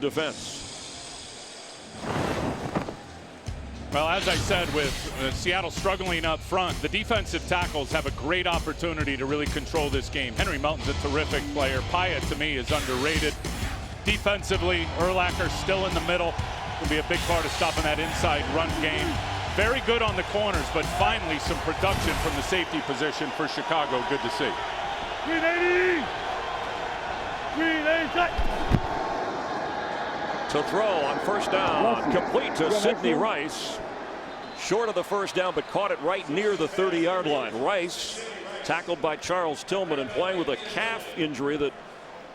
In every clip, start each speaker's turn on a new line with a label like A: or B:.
A: defense.
B: Well, as I said, with Seattle struggling up front, the defensive tackles have a great opportunity to really control this game. Henry Melton's a terrific player. Pyatt, to me, is underrated. Defensively, Urlacher still in the middle. Will be a big part of stopping that inside run game. Very good on the corners, but finally some production from the safety position for Chicago. Good to see.
C: 380! 380!
A: To throw on first down, complete to Sidney Rice. Short of the first down, but caught it right near the 30-yard line. Rice tackled by Charles Tillman and playing with a calf injury that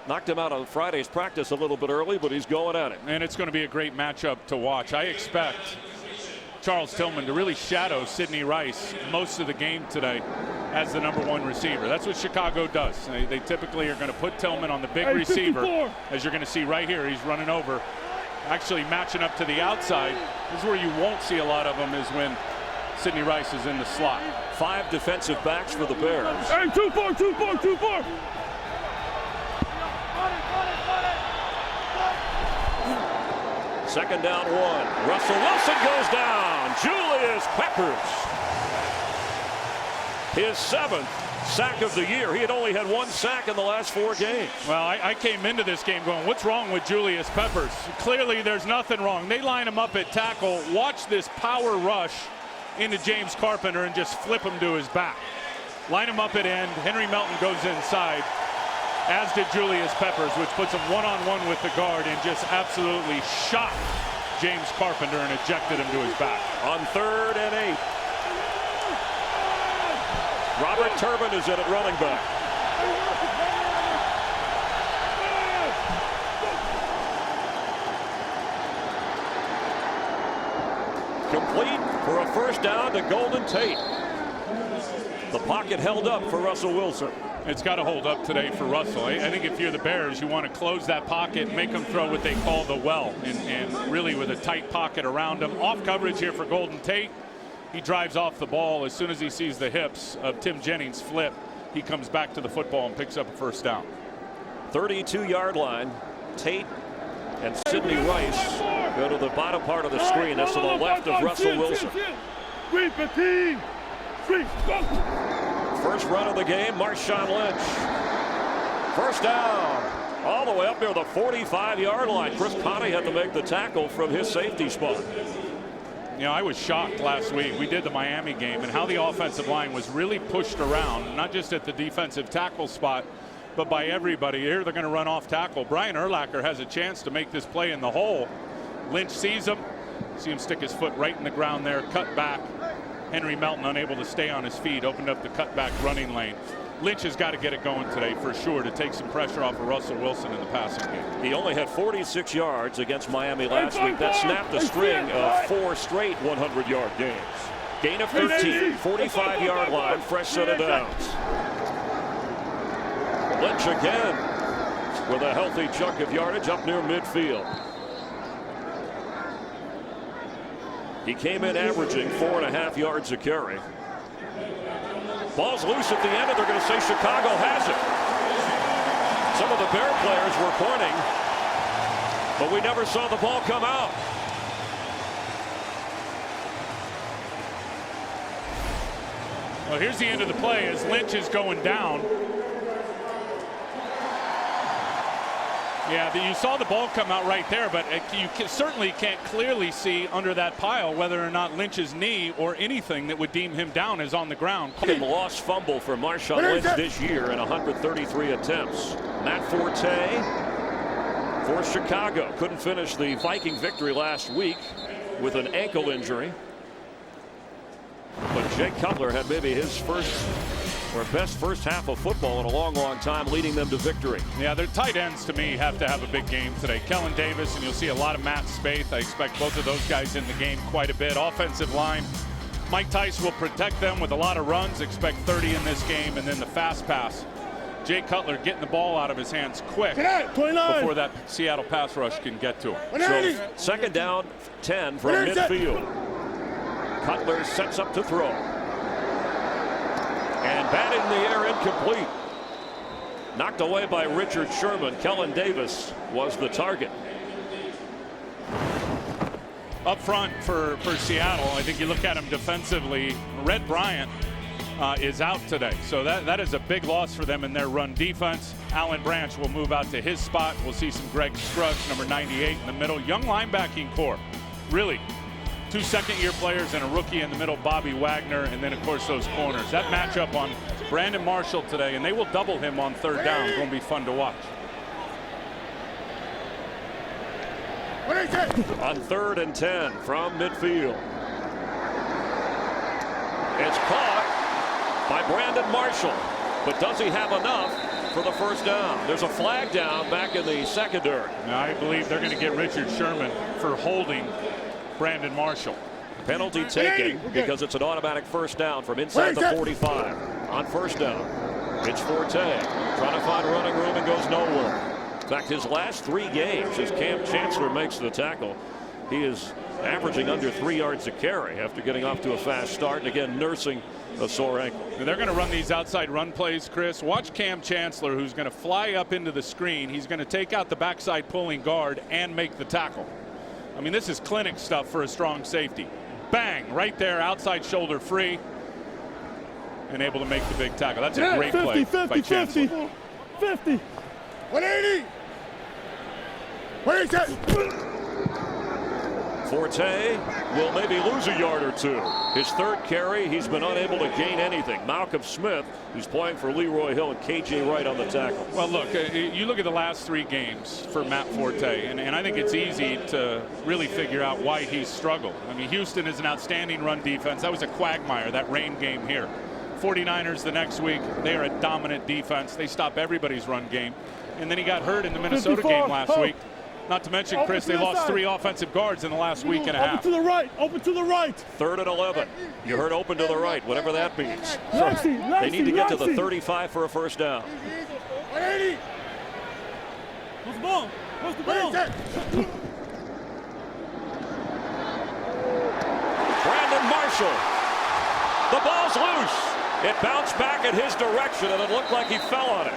A: knocked him out of Friday's practice a little bit early, but he's going at it.
B: And it's going to be a great matchup to watch. I expect Charles Tillman to really shadow Sidney Rice most of the game today as the #1 receiver. That's what Chicago does. They typically are going to put Tillman on the big receiver. As you're going to see right here, he's running over. Actually matching up to the outside. This is where you won't see a lot of them, is when Sidney Rice is in the slot.
A: 5 defensive backs for the Bears.
C: Hey, 2-4, 2-4, 2-4.
A: Second down 1. Russell Wilson goes down. Julius Peppers. His 7th sack of the year. He had only had 1 sack in the last 4 games.
B: Well, I came into this game going, what's wrong with Julius Peppers? Clearly there's nothing wrong. They line him up at tackle. Watch this power rush into James Carpenter and just flip him to his back. Line him up at end. Henry Melton goes inside, as did Julius Peppers, which puts him one-on-one with the guard and just absolutely shocked James Carpenter and ejected him to his back.
A: On 3rd and 8. Robert Turbin is in at running back. Complete for a first down to Golden Tate. The pocket held up for Russell Wilson.
B: It's got to hold up today for Russell. I think if you're the Bears, you want to close that pocket, make them throw what they call the well, and really with a tight pocket around them. Off coverage here for Golden Tate. He drives off the ball. As soon as he sees the hips of Tim Jennings flip, he comes back to the football and picks up a first down.
A: 32-yard line. Tate and Sidney Rice go to the bottom part of the screen. That's to the left of Russell Wilson. First run of the game, Marshawn Lynch. First down. All the way up near the 45-yard line. Chris Conte had to make the tackle from his safety spot.
B: You know, I was shocked last week. We did the Miami game and how the offensive line was really pushed around, not just at the defensive tackle spot, but by everybody. Here they're going to run off tackle. Brian Urlacher has a chance to make this play in the hole. Lynch sees him. See him stick his foot right in the ground there, cut back. Henry Melton unable to stay on his feet, opened up the cutback running lane. Lynch has got to get it going today for sure to take some pressure off of Russell Wilson in the passing game.
A: He only had 46 yards against Miami last week. That snapped a string of 4 straight 100-yard games. Gain of 13, 45-yard line, fresh set of downs. Lynch again with a healthy chunk of yardage up near midfield. He came in averaging 4.5 yards a carry. Ball's loose at the end, and they're going to say Chicago has it. Some of the Bear players were pointing, but we never saw the ball come out.
B: Well, here's the end of the play as Lynch is going down. Yeah, you saw the ball come out right there, but you certainly can't clearly see under that pile whether or not Lynch's knee or anything that would deem him down is on the ground.
A: Lost fumble for Marshawn Lynch this year in 133 attempts. Matt Forte for Chicago. Couldn't finish the Viking victory last week with an ankle injury. But Jay Cutler had maybe his first or best first half of football in a long time, leading them to victory.
B: Yeah, their tight ends to me have to have a big game today. Kellen Davis, and you'll see a lot of Matt Spaeth. I expect both of those guys in the game quite a bit. Offensive line, Mike Tice will protect them with a lot of runs. Expect 30 in this game, and then the fast pass. Jay Cutler getting the ball out of his hands quick before that Seattle pass rush can get to him.
A: So second down, 10 from midfield. Cutler sets up to throw. And bat in the air, incomplete. Knocked away by Richard Sherman. Kellen Davis was the target.
B: up front for Seattle. I think you look at him defensively. Red Bryant is out today, so that is a big loss for them in their run defense. Alan Branch will move out to his spot. We'll see some Greg Scruggs, number 98 in the middle. Young linebacking core, really. 2 second-year players and a rookie in the middle, Bobby Wagner, and then, of course, those corners. That matchup on Brandon Marshall today, and they will double him on third down. It's going to be fun to watch.
A: On 3rd and 10 from midfield. It's caught by Brandon Marshall, but does he have enough for the first down? There's a flag down back in the secondary.
B: Now, I believe they're going to get Richard Sherman for holding Brandon Marshall.
A: Penalty taken because it's an automatic first down from inside the 45. On first down, it's Forte trying to find running room and goes nowhere. In fact, his last 3 games as Cam Chancellor makes the tackle, he is averaging under 3 yards a carry after getting off to a fast start and again nursing a sore ankle.
B: And they're going to run these outside run plays, Chris. Watch Cam Chancellor, who's going to fly up into the screen. He's going to take out the backside pulling guard and make the tackle. I mean, this is clinic stuff for a strong safety. Bang, right there, outside shoulder free, and able to make the big tackle. That's a great play by Chancellor.
C: 50.
D: 180. Where is that?
A: Forte will maybe lose a yard or 2. His 3rd carry, he's been unable to gain anything. Malcolm Smith, who's playing for Leroy Hill, and KJ Wright on the tackle.
B: Well, look, you look at the last 3 games for Matt Forte, and I think it's easy to really figure out why he's struggled. I mean, Houston is an outstanding run defense. That was a quagmire, that rain game here. 49ers the next week, they are a dominant defense. They stop everybody's run game. And then he got hurt in the Minnesota game last week. Not to mention, Chris, they lost 3 offensive guards in the last week and a half.
C: Open to the right. Open to the right.
A: 3rd and 11. You heard open to the right, whatever that means.
C: Lexi,
A: They need to get to the 35 for a first down.
D: 180.
C: What's the ball? What's the ball?
A: Brandon Marshall. The ball's loose. It bounced back in his direction, and it looked like he fell on it.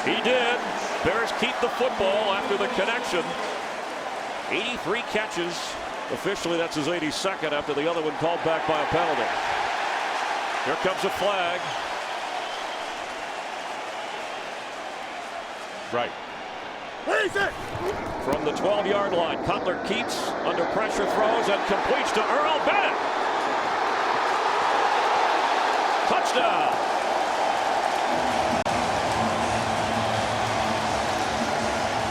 A: He did. Bears keep the football after the connection. 83 catches. Officially, that's his 82nd after the other one called back by a penalty. Here comes a flag.
B: Right.
D: Where is it?
A: From the 12-yard line, Cutler keeps under pressure, throws, and completes to Earl Bennett. Touchdown.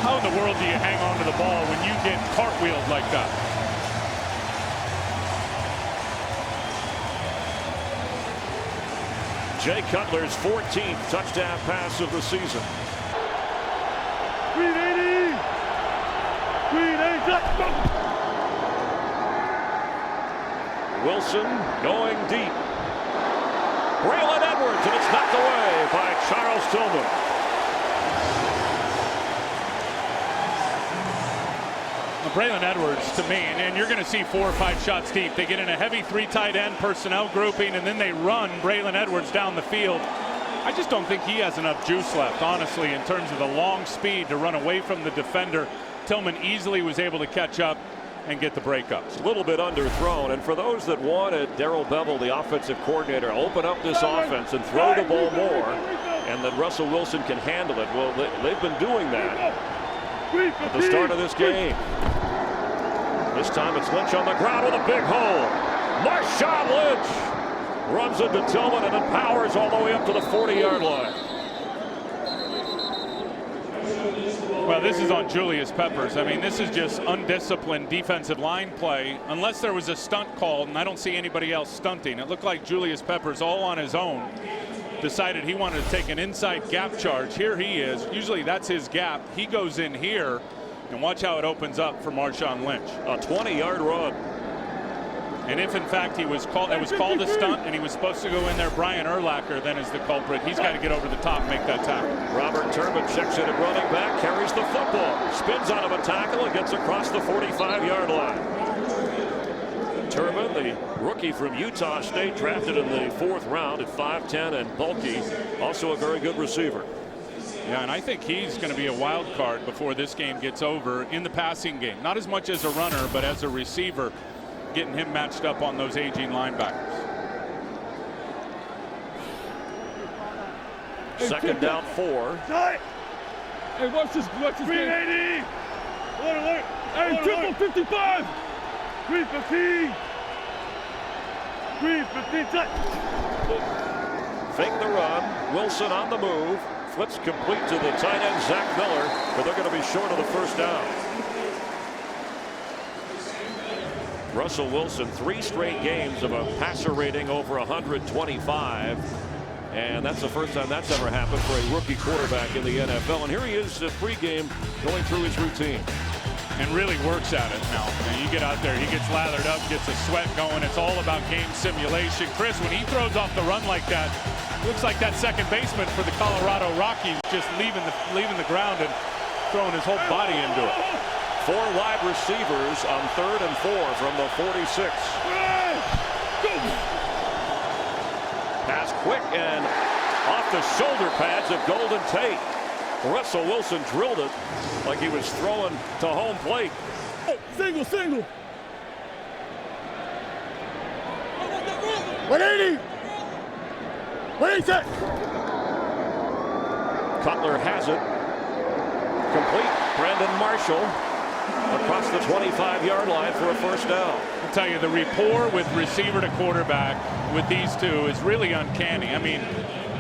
B: How in the world do you hang on to the ball when you get cartwheeled like that?
A: Jay Cutler's 14th touchdown pass of the season.
C: Green 80. Green 80.
A: Wilson going deep. Braylon Edwards, and it's knocked away by Charles Tillman.
B: Braylon Edwards, to me, and you're going to see 4 or 5 shots deep. They get in a heavy 3 tight end personnel grouping, and then they run Braylon Edwards down the field. I just don't think he has enough juice left, honestly, in terms of the long speed to run away from the defender. Tillman easily was able to catch up and get the breakup.
A: It's a little bit underthrown, and for those that wanted Darrell Bevel, the offensive coordinator, open up this offense and throw the ball more, and that Russell Wilson can handle it, well, they've been doing that at the start of this game. This time it's Lynch on the ground with a big hole. Marshawn Lynch runs into Tillman and then powers all the way up to the 40-yard line.
B: Well, this is on Julius Peppers. I mean, this is just undisciplined defensive line play. Unless there was a stunt called, and I don't see anybody else stunting. It looked like Julius Peppers, all on his own, decided he wanted to take an inside gap charge. Here he is. Usually that's his gap. He goes in here, and watch how it opens up for Marshawn Lynch.
A: A 20-yard run.
B: And if in fact it was called a stunt and he was supposed to go in there, Brian Urlacher then is the culprit. He's got to get over the top and make that tackle.
A: Robert Turbin checks in at running back, carries the football, spins out of a tackle and gets across the 45-yard line. Turbin, the rookie from Utah State, drafted in the 4th round at 5'10" and bulky, also a very good receiver.
B: Yeah, and I think he's going to be a wild card before this game gets over in the passing game. Not as much as a runner, but as a receiver, getting him matched up on those aging linebackers.
A: Second down 4.
C: Hey, watch this. 380. Alert. Hey, triple 55. 315. 315.
A: Fake the run. Wilson on the move. Flips complete to the tight end, Zach Miller, but they're going to be short of the first down. Russell Wilson, 3 straight games of a passer rating over 125. And that's the first time that's ever happened for a rookie quarterback in the NFL. And here he is at pregame going through his routine.
B: And really works at it now. And you get out there, he gets lathered up, gets a sweat going. It's all about game simulation. Chris, when he throws off the run like that, looks like that second baseman for the Colorado Rockies just leaving the ground and throwing his whole body into it.
A: 4 wide receivers on 3rd and 4 from the 46. Pass quick and off the shoulder pads of Golden Tate. Russell Wilson drilled it like he was throwing to home plate.
C: Single.
D: 180. What is it?
A: Cutler has it. Complete. Brandon Marshall across the 25-yard line for a first down.
B: I'll tell you, the rapport with receiver to quarterback with these two is really uncanny. I mean,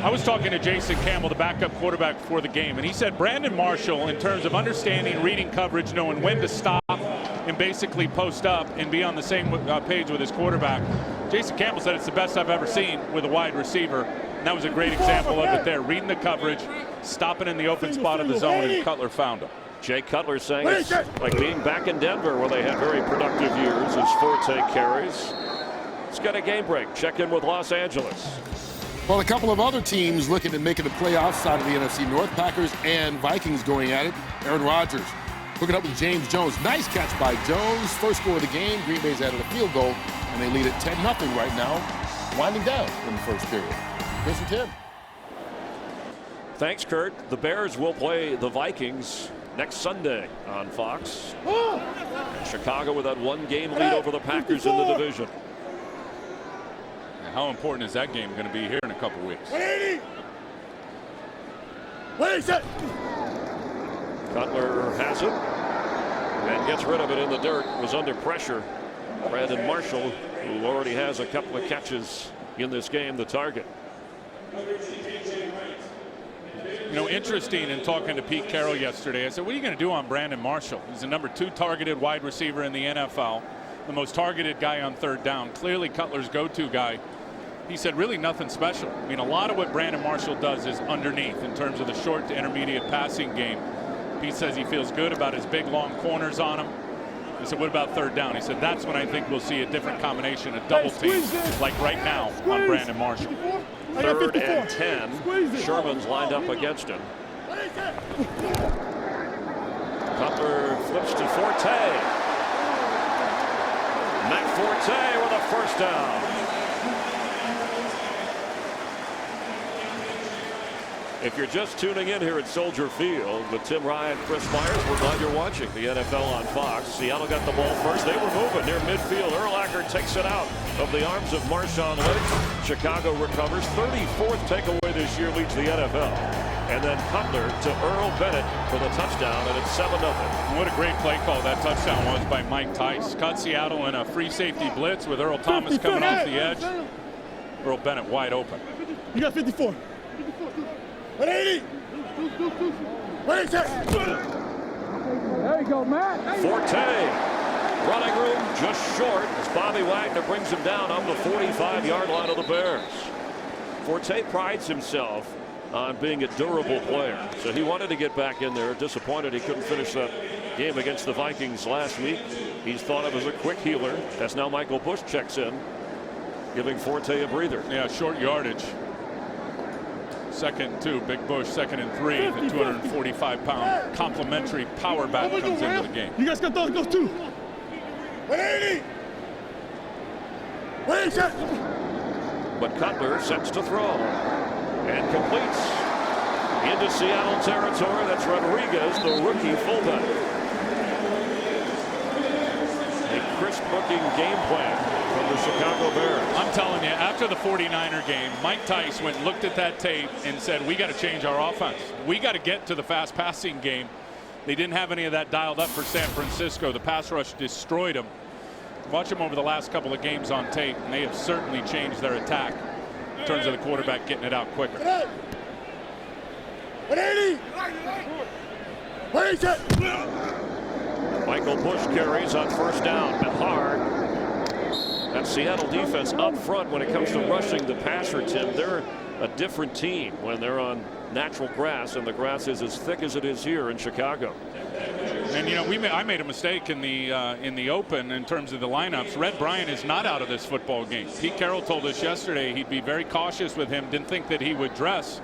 B: I was talking to Jason Campbell, the backup quarterback, before the game, and he said Brandon Marshall, in terms of understanding, reading coverage, knowing when to stop and basically post up and be on the same page with his quarterback. Jason Campbell said it's the best I've ever seen with a wide receiver. And that was a great example of it there, reading the coverage, stopping in the open spot of the zone, and Cutler found him.
A: Jay Cutler saying it's like being back in Denver where they had very productive years as Forte carries. It's got a game break. Check in with Los Angeles.
E: Well, a couple of other teams looking to make it the playoffs side of the NFC North. Packers and Vikings going at it. Aaron Rodgers hooking up with James Jones. Nice catch by Jones. First score of the game. Green Bay's added a field goal, and they lead at 10-0 right now. Winding down in the first period. Chris and Tim.
A: Thanks, Kurt. The Bears will play the Vikings next Sunday on Fox. Chicago with that 1-game lead over the Packers in the division.
B: How important is that game going to be here in a couple weeks?
D: 180. What is it?
A: Cutler has it and gets rid of it in the dirt. Was under pressure. Brandon Marshall, who already has a couple of catches in this game, the target.
B: You know, interesting in talking to Pete Carroll yesterday, I said, what are you going to do on Brandon Marshall? He's the #2 targeted wide receiver in the NFL, the most targeted guy on 3rd down, clearly Cutler's go-to guy. He said really nothing special. I mean, a lot of what Brandon Marshall does is underneath in terms of the short to intermediate passing game. Pete says he feels good about his big long corners on him. He said, what about 3rd down? He said, that's when I think we'll see a different combination of double teams like right now on Brandon Marshall.
A: 3rd and 10. Sherman's lined up against him. Cutler flips to Forte. Matt Forte with a first down. If you're just tuning in here at Soldier Field with Tim Ryan, Chris Myers, we're glad you're watching the NFL on Fox. Seattle got the ball first. They were moving near midfield. Urlacher takes it out of the arms of Marshawn Lynch. Chicago recovers. 34th takeaway this year, leads the NFL. And then Cutler to Earl Bennett for the touchdown, and it's 7-0.
B: What a great play call that touchdown was by Mike Tice. Caught Seattle in a free safety blitz with Earl Thomas coming off the edge. Earl Bennett wide open.
C: You got 54.
D: 180. What is it?
C: There you go, Matt.
A: Forte, running room just short as Bobby Wagner brings him down on the 45-yard line of the Bears. Forte prides himself on being a durable player, so he wanted to get back in there. Disappointed he couldn't finish that game against the Vikings last week. He's thought of as a quick healer. As now Michael Bush checks in, giving Forte a breather.
B: Yeah, short yardage. 2nd and 2, Big Bush, 2nd and 3. The 245-pound complimentary power back comes into the game.
C: You guys got those too.
D: 180. What is it?
A: But Cutler sets to throw and completes Into Seattle territory. That's Rodriguez, the rookie fullback. A crisp-looking game plan from the Chicago Bears.
B: I'm telling you, after the 49er game, Mike Tice went and looked at that tape and said, we got to change our offense. We got to get to the fast passing game. They didn't have any of that dialed up for San Francisco. The pass rush destroyed them. Watch them over the last couple of games on tape, and they have certainly changed their attack in terms of the quarterback getting it out quicker.
D: 180. 180.
A: Michael Bush carries on first down. But hard. That Seattle defense up front when it comes to rushing the passer, Tim. They're a different team when they're on natural grass, and the grass is as thick as it is here in Chicago.
B: And you know, I made a mistake in the open in terms of the lineups. Red Bryant is not out of this football game. Pete Carroll told us yesterday he'd be very cautious with him. Didn't think that he would dress.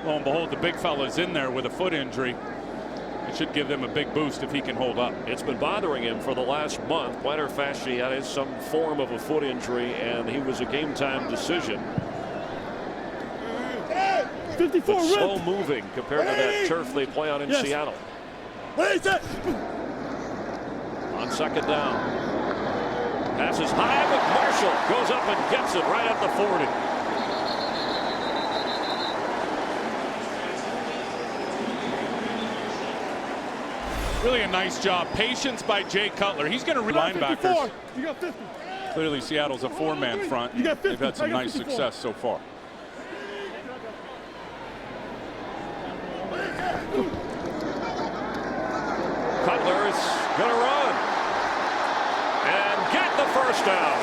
B: Lo and behold, the big fella's in there with a foot injury. It should give them a big boost if he can hold up.
A: It's been bothering him for the last month. Plantar fasciitis, some form of a foot injury, and he was a game-time decision.
C: 54
A: But slow moving compared to that turf they play on in Seattle. On second down. Passes high, but Marshall goes up and gets it right at the 40.
B: Really a nice job. Patience by Jay Cutler. He's going to linebackers.
C: You got 50.
B: Clearly Seattle's a four-man front.
C: You got 50.
B: They've had some nice success so far.
A: Cutler is going to run and get the first down.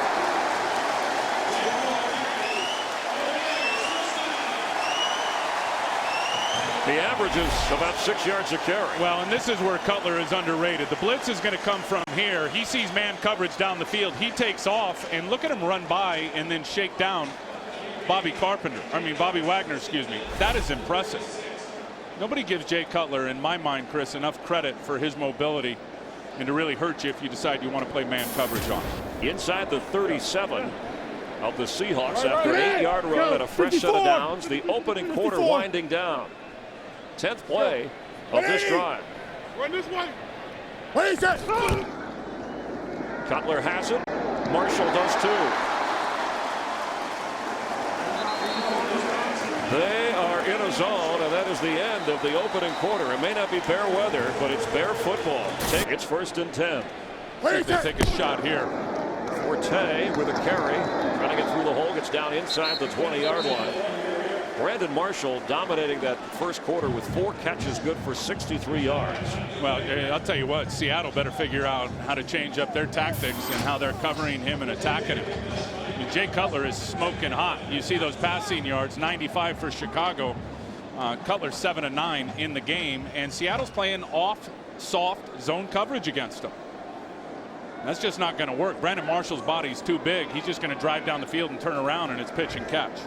A: The average is about 6 yards a carry.
B: Well, and this is where Cutler is underrated. The blitz is going to come from here. He sees man coverage down the field. He takes off, and look at him run by and then shake down Bobby Wagner, excuse me. That is impressive. Nobody gives Jay Cutler, in my mind, Chris, enough credit for his mobility and to really hurt you if you decide you want to play man coverage on.
A: Inside the 37 of the Seahawks after an 8-yard run and a fresh set of downs. The opening quarter winding down. 10th play of this drive.
D: Run this way. What is that?
A: Cutler has it. Marshall does too. They are in a zone, and that is the end of the opening quarter. It may not be Bear weather, but it's Bear football. It's 1st and 10.
B: See if they take a shot here.
A: Forte with a carry. Trying to get through the hole. Gets down inside the 20-yard line. Brandon Marshall dominating that first quarter with 4 catches, good for 63 yards.
B: Well, I'll tell you what, Seattle better figure out how to change up their tactics and how they're covering him and attacking him. I mean, Jay Cutler is smoking hot. You see those passing yards, 95 for Chicago. Cutler 7 of 9 in the game, and Seattle's playing off soft zone coverage against them. That's just not going to work. Brandon Marshall's body's too big. He's just going to drive down the field and turn around, and it's pitch and catch.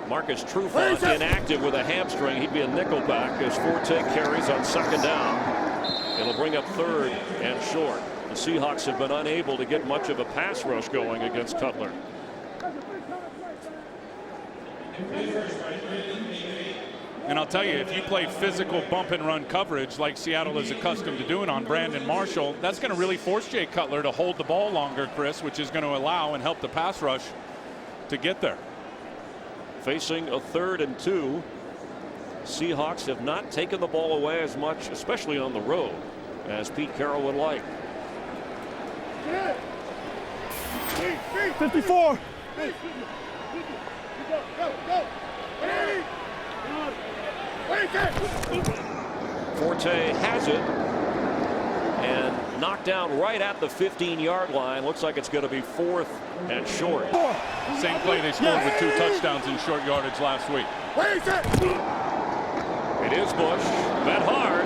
A: Marcus Trufant inactive with a hamstring. He'd be a nickelback as Forte carries on second down. It'll bring up 3rd and short. The Seahawks have been unable to get much of a pass rush going against Cutler.
B: And I'll tell you, if you play physical bump and run coverage like Seattle is accustomed to doing on Brandon Marshall, that's going to really force Jay Cutler to hold the ball longer, Chris, which is going to allow and help the pass rush to get there.
A: Facing a 3rd and 2. Seahawks have not taken the ball away as much, especially on the road, as Pete Carroll would like.
C: 54.
A: Forte has it and knocked down right at the 15-yard line. Looks like it's going to be 4th and short.
B: Same play they scored with 2 touchdowns in short yardage last week.
A: It is Bush. Bet hard.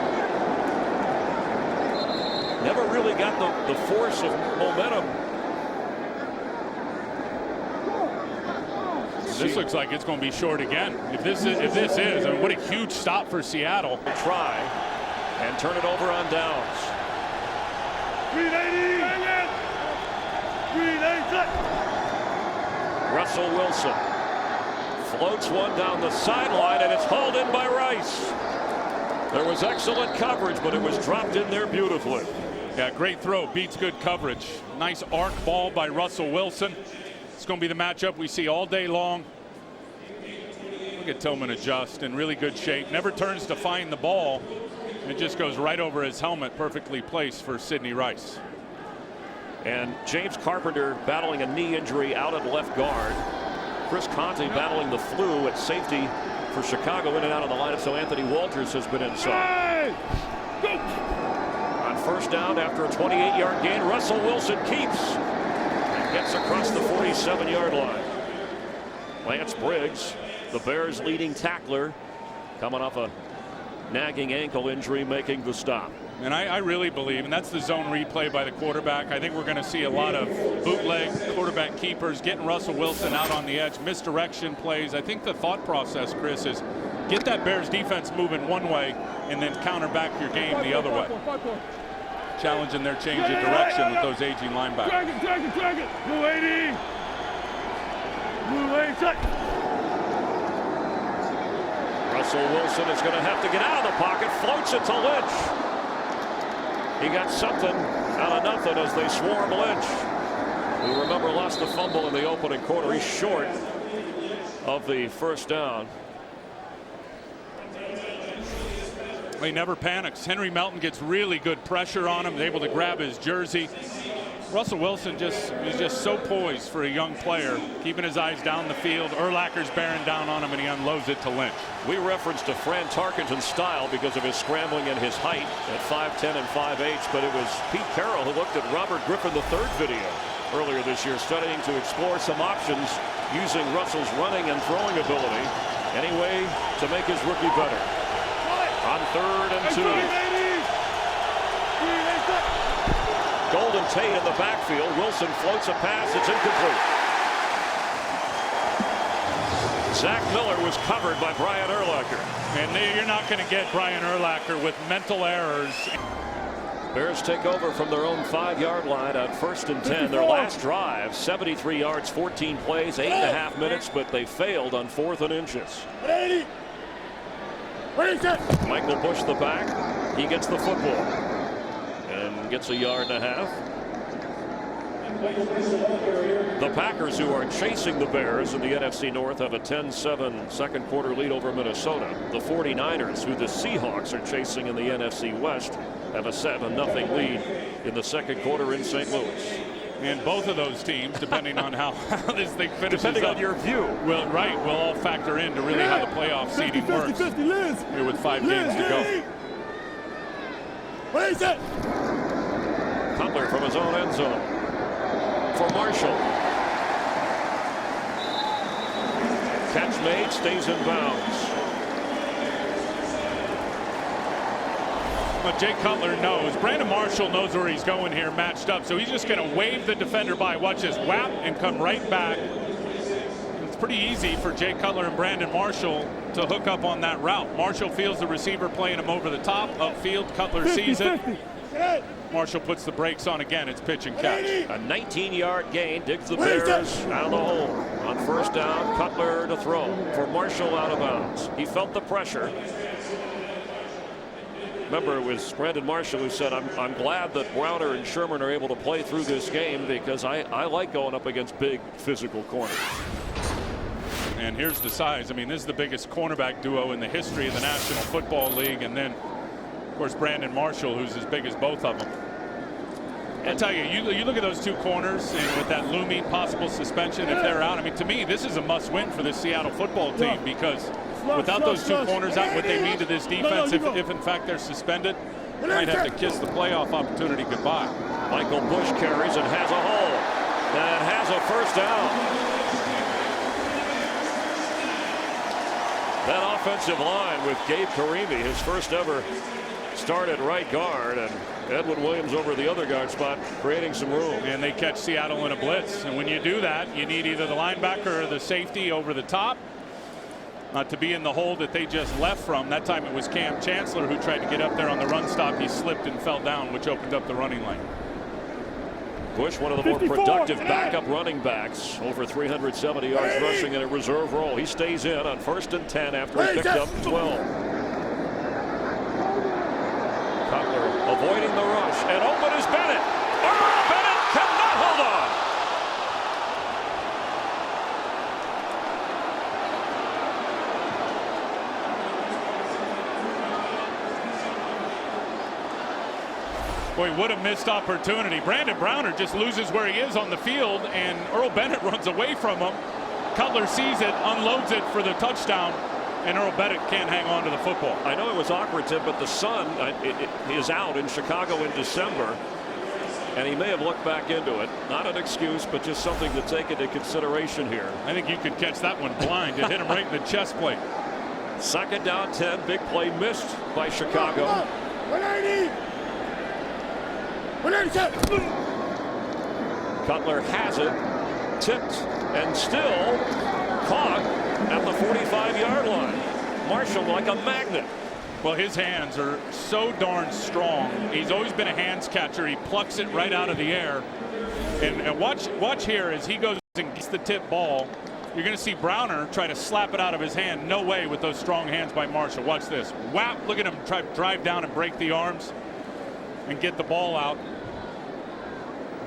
A: Never really got the force of momentum.
B: This looks like it's going to be short again. If this is, I mean, what a huge stop for Seattle.
A: Try and turn it over on downs.
C: 380.
A: Russell Wilson floats one down the sideline, and it's hauled in by Rice. There was excellent coverage, but it was dropped in there beautifully.
B: Yeah, great throw, beats good coverage. Nice arc ball by Russell Wilson. It's going to be the matchup we see all day long. Look at Tillman adjust in really good shape. Never turns to find the ball. It just goes right over his helmet, perfectly placed for Sidney Rice.
A: And James Carpenter battling a knee injury out at left guard. Chris Conte battling the flu at safety for Chicago, in and out of the lineup, so Anthony Walters has been inside. On first down after a 28-yard gain, Russell Wilson keeps and gets across the 47-yard line. Lance Briggs, the Bears' leading tackler, coming off a nagging ankle injury, making the stop.
B: And I really believe, and that's the zone replay by the quarterback. I think we're going to see a lot of bootleg quarterback keepers getting Russell Wilson out on the edge, misdirection plays. I think the thought process, Chris, is get that Bears defense moving one way and then counter back your game the other way. Challenging their change of direction with those aging linebackers.
C: Drag it. Blue 80. Blue 80.
A: Russell Wilson is going to have to get out of the pocket, floats it to Lynch. He got something out of nothing as they swarm Lynch. We remember lost the fumble in the opening quarter. He's short of the first down.
B: He never panics. Henry Melton gets really good pressure on him, able to grab his jersey. Russell Wilson is just so poised for a young player, keeping his eyes down the field. Urlacher's bearing down on him, and he unloads it to Lynch.
A: We referenced to Fran Tarkenton's style because of his scrambling and his height at 5'10" and 5'8", but it was Pete Carroll who looked at Robert Griffin III video earlier this year, studying to explore some options using Russell's running and throwing ability, any way to make his rookie better. On 3rd and 2. Golden Tate in the backfield. Wilson floats a pass. It's incomplete. Zach Miller was covered by Brian Urlacher.
B: And you're not going to get Brian Urlacher with mental errors.
A: Bears take over from their own 5-yard line on 1st and 10. Their last drive, 73 yards, 14 plays, 8.5 minutes, but they failed on 4th and inches. Michael Bush, the back. He gets the football and gets a yard and a half. The Packers, who are chasing the Bears in the NFC North, have a 10-7 second quarter lead over Minnesota. The 49ers, who the Seahawks are chasing in the NFC West, have a 7-0 lead in the second quarter in St. Louis.
B: And both of those teams, depending on how this thing finishes
A: depending
B: up,
A: on your view,
B: will all factor into really how the playoff seeding works.
C: 50, Liz.
B: Here with 5 games to go.
C: What is it?
A: Cutler from his own end zone for Marshall. Catch made, stays in bounds.
B: But Jay Cutler knows. Brandon Marshall knows where he's going here, matched up. So he's just going to wave the defender by. Watch this, whap, and come right back. It's pretty easy for Jay Cutler and Brandon Marshall to hook up on that route. Marshall feels the receiver playing him over the top, upfield. Cutler sees it. Marshall puts the brakes on again. It's pitch and catch.
A: A 19-yard gain, digs the Bears out of the hole. On first down, Cutler to throw for Marshall out of bounds. He felt the pressure. Remember, it was Brandon Marshall who said, I'm glad that Browner and Sherman are able to play through this game because I like going up against big physical corners.
B: And here's the size. I mean, this is the biggest cornerback duo in the history of the National Football League. And then, of course, Brandon Marshall, who's as big as both of them. I tell you, you look at those two corners, and with that looming possible suspension, if they're out, I mean, to me, this is a must-win for this Seattle football team because without those two corners out, what they mean to this defense, if in fact they're suspended, they might have to kiss the playoff opportunity goodbye.
A: Michael Bush carries and has a hole and has a first down. That offensive line with Gabe Karimi, his first ever start at right guard, and Edwin Williams over the other guard spot, creating some room.
B: And they catch Seattle in a blitz. And when you do that, you need either the linebacker or the safety over the top to be in the hole that they just left from. That time it was Cam Chancellor who tried to get up there on the run stop. He slipped and fell down, which opened up the running lane.
A: Bush, one of the more productive backup running backs, over 370 yards rushing in a reserve role. He stays in on 1st and 10 after he picked up 12. and open is Bennett. Earl Bennett cannot hold on.
B: Boy, what a missed opportunity. Brandon Browner just loses where he is on the field, and Earl Bennett runs away from him. Cutler sees it, unloads it for the touchdown, and Earl Bennett can't hang on to the football.
A: I know it was awkward, Tim, but the sun is out in Chicago in December, and he may have looked back into it. Not an excuse, but just something to take into consideration here.
B: I think you could catch that one blind. It hit him right in the chest plate.
A: 2nd down 10, big play missed by Chicago.
D: 180. 187.
A: Cutler has it, tipped, and still caught at the 45-yard line. Marshall like a magnet.
B: Well, his hands are so darn strong. He's always been a hands catcher. He plucks it right out of the air. And watch here as he goes and gets the tip ball. You're going to see Browner try to slap it out of his hand. No way with those strong hands by Marshall. Watch this. Whap! Look at him try to drive down and break the arms and get the ball out.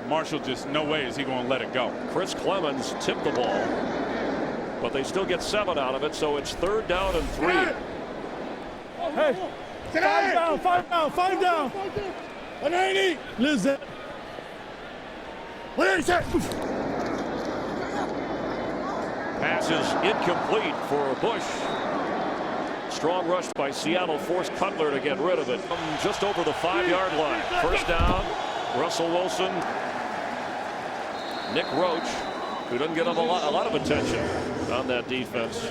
B: Marshall just no way is he going to let it go.
A: Chris Clemens tipped the ball, but they still get 7 out of it, so it's 3rd down and 3.
C: Hey, 5 down, 5 down, 5 down.
D: 180.
C: Listen.
D: 187.
A: Pass is incomplete for Bush. Strong rush by Seattle forced Cutler to get rid of it. Just over the 5-yard line. 1st down. Russell Wilson. Nick Roach, who doesn't get a lot of attention on that defense,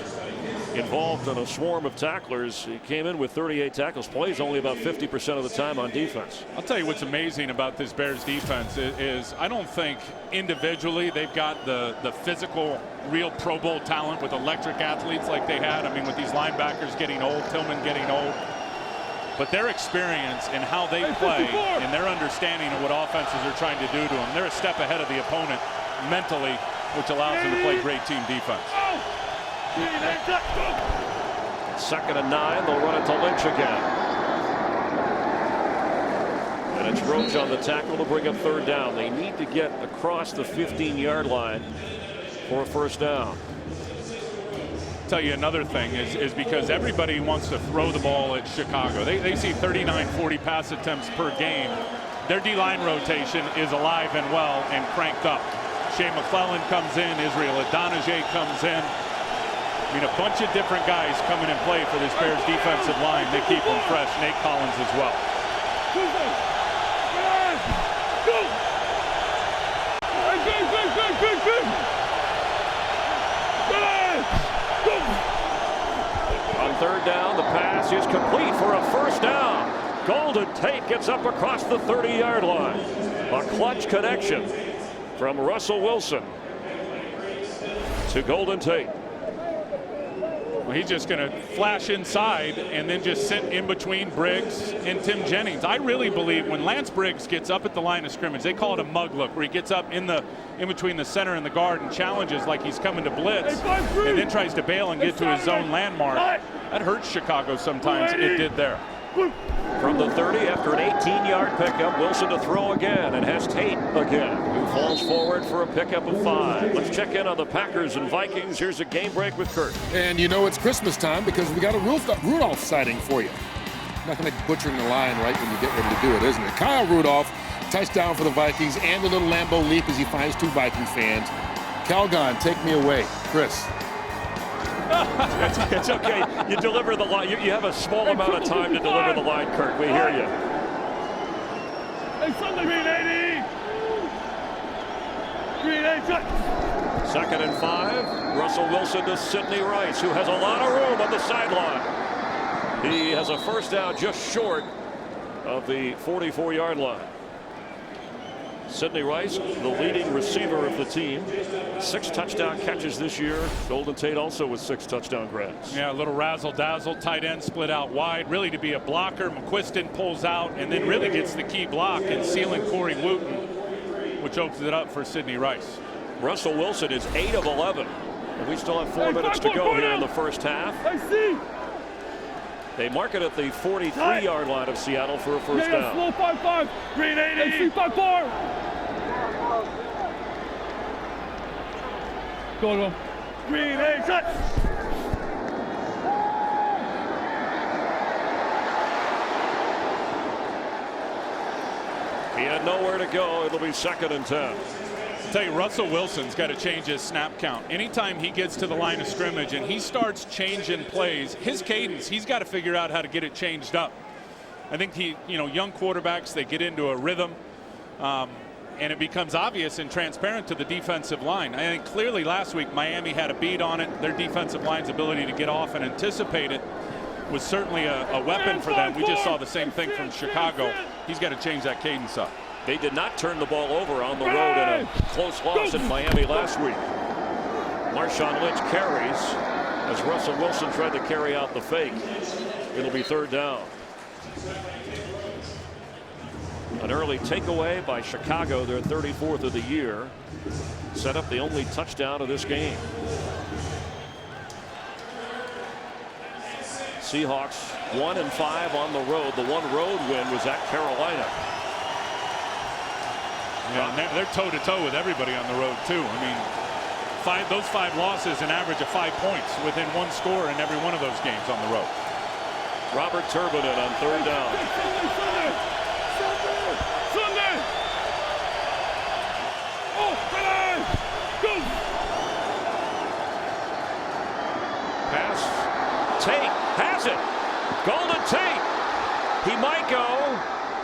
A: involved in a swarm of tacklers. He came in with 38 tackles, plays only about 50% of the time on defense.
B: I'll tell you what's amazing about this Bears defense is I don't think individually they've got the physical real Pro Bowl talent with electric athletes like they had. I mean, with these linebackers getting old, Tillman getting old. But their experience and how they play and their understanding of what offenses are trying to do to them, they're a step ahead of the opponent mentally, which allows them to play great team defense.
A: 2nd and 9, they'll run it to Lynch again. And it's Roach on the tackle to bring up 3rd down. They need to get across the 15-yard line for a 1st down.
B: Tell you another thing is because everybody wants to throw the ball at Chicago. They see 39-40 pass attempts per game. Their D-line rotation is alive and well and cranked up. Shea McClellan comes in, Israel Adonijah comes in. I mean, a bunch of different guys coming and play for this Bears defensive line. They keep them fresh. Nate Collins as well.
A: On 3rd down, the pass is complete for a 1st down. Golden Tate gets up across the 30-yard line. A clutch connection from Russell Wilson to Golden Tate.
B: Well, he's just going to flash inside and then just sit in between Briggs and Tim Jennings. I really believe when Lance Briggs gets up at the line of scrimmage, they call it a mug look, where he gets up in between the center and the guard and challenges like he's coming to blitz and then tries to bail and get to his zone landmark. That hurts Chicago sometimes. It did there.
A: From the 30, after an 18-yard pickup, Wilson to throw again, and has Tate again, who falls forward for a pickup of 5. Let's check in on the Packers and Vikings. Here's a game break with Kurt.
E: And you know it's Christmas time because we got a Rudolph sighting for you. Nothing like butchering the line right when you get ready to do it, isn't it? Kyle Rudolph, touchdown for the Vikings, and a little Lambeau leap as he finds 2 Vikings fans. Calgon, take me away. Chris.
A: It's okay. You deliver the line. You have a small amount of time to deliver the line, Kurt. We hear you.
C: Hey, something, 380. 380.
A: 2nd and 5. Russell Wilson to Sidney Rice, who has a lot of room on the sideline. He has a 1st down just short of the 44-yard line. Sidney Rice, the leading receiver of the team. 6 touchdown catches this year. Golden Tate also with 6 touchdown grabs.
B: Yeah, a little razzle-dazzle. Tight end split out wide. Really to be a blocker. McQuiston pulls out and then really gets the key block in sealing Corey Wooten, which opens it up for Sidney Rice.
A: Russell Wilson is 8 of 11. And we still have 4 minutes to go here in the 1st half.
C: I see.
A: They mark it at the 43-yard line of Seattle for a first down.
C: Slow 5-5. Green 80. 5-4. Go. Green 8. Set.
A: He had nowhere to go. It'll be 2nd and 10.
B: I'll tell you, Russell Wilson's got to change his snap count. Anytime he gets to the line of scrimmage and he starts changing plays, his cadence, he's got to figure out how to get it changed up. I think young quarterbacks, they get into a rhythm, and it becomes obvious and transparent to the defensive line. I think clearly last week Miami had a beat on it. Their defensive line's ability to get off and anticipate it was certainly a weapon for them. We just saw the same thing from Chicago. He's got to change that cadence up.
A: They did not turn the ball over on the road in a close loss in Miami last week. Marshawn Lynch carries as Russell Wilson tried to carry out the fake. It'll be 3rd down. An early takeaway by Chicago, their 34th of the year, set up the only touchdown of this game. Seahawks 1-5 on the road. The one road win was at Carolina.
B: Yeah, and they're toe-to-toe with everybody on the road, too. I mean, those 5 losses, an average of 5 points within 1 score in every one of those games on the road.
A: Robert Turbinen on 3rd down.
C: Sunday. Oh, go.
A: Pass. Tate has it. Golden Tate. He might go.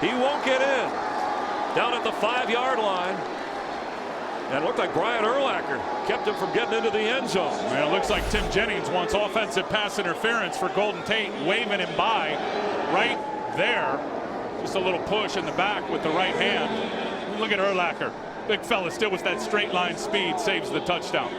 A: He won't get in. Down at the 5-yard line. And it looked like Brian Urlacher kept him from getting into the end zone.
B: Well, it looks like Tim Jennings wants offensive pass interference for Golden Tate, waving him by right there. Just a little push in the back with the right hand. Look at Urlacher. Big fella still with that straight line speed, saves the touchdown.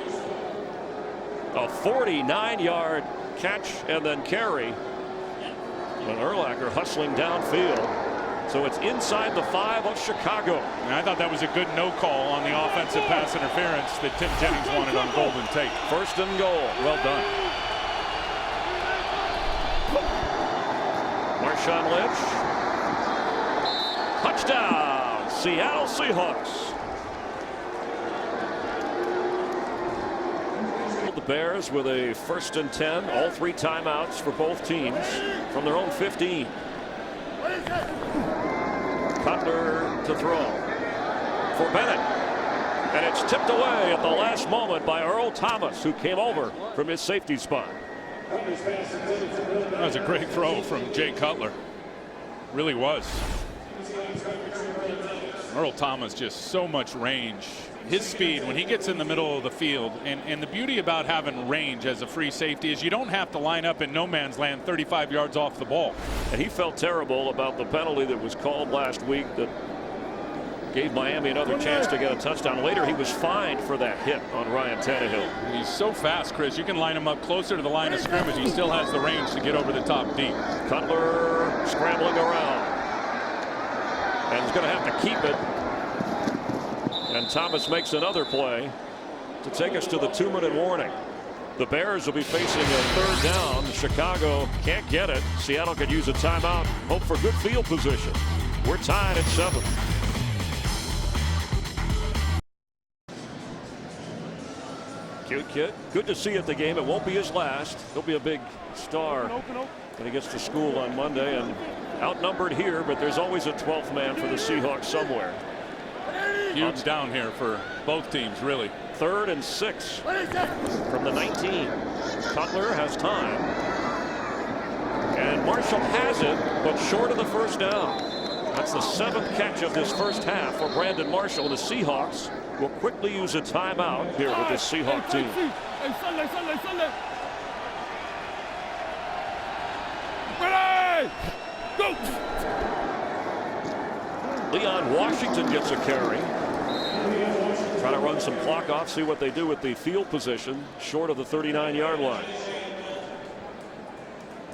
A: A 49-yard catch and then carry. And Urlacher hustling downfield. So it's inside the 5 of Chicago.
B: And I thought that was a good no call on the offensive pass interference that Tim Jennings wanted on Golden Tate.
A: 1st and goal. Well done. Marshawn Lynch. Touchdown, Seattle Seahawks. The Bears with a 1st and 10. All 3 timeouts for both teams from their own 15. Cutler to throw for Bennett, and it's tipped away at the last moment by Earl Thomas, who came over from his safety spot.
B: That was a great throw from Jay Cutler. Really was. Earl Thomas, just so much range. His speed when he gets in the middle of the field, and the beauty about having range as a free safety is you don't have to line up in no man's land 35 yards off the ball.
A: And he felt terrible about the penalty that was called last week that gave Miami another chance to get a touchdown. Later he was fined for that hit on Ryan Tannehill.
B: And he's so fast, Chris, you can line him up closer to the line of scrimmage. He still has the range to get over the top deep.
A: Cutler scrambling around, and he's going to have to keep it. And Thomas makes another play to take us to the 2-minute warning. The Bears will be facing a 3rd down. Chicago can't get it. Seattle could use a timeout. Hope for good field position. We're tied at 7. Cute kid. Good to see at the game. It won't be his last. He'll be a big star when he gets to school on Monday. And outnumbered here, but there's always a 12th man for the Seahawks somewhere.
B: Huge down here for both teams, really.
A: 3rd and 6 from the 19. Cutler has time. And Marshall has it, but short of the 1st down. That's the 7th catch of this first half for Brandon Marshall. The Seahawks will quickly use a timeout here with this Seahawk team.
C: Sunday. Ready! Go!
A: Leon Washington gets a carry. Try to run some clock off, see what they do with the field position short of the 39-yard line.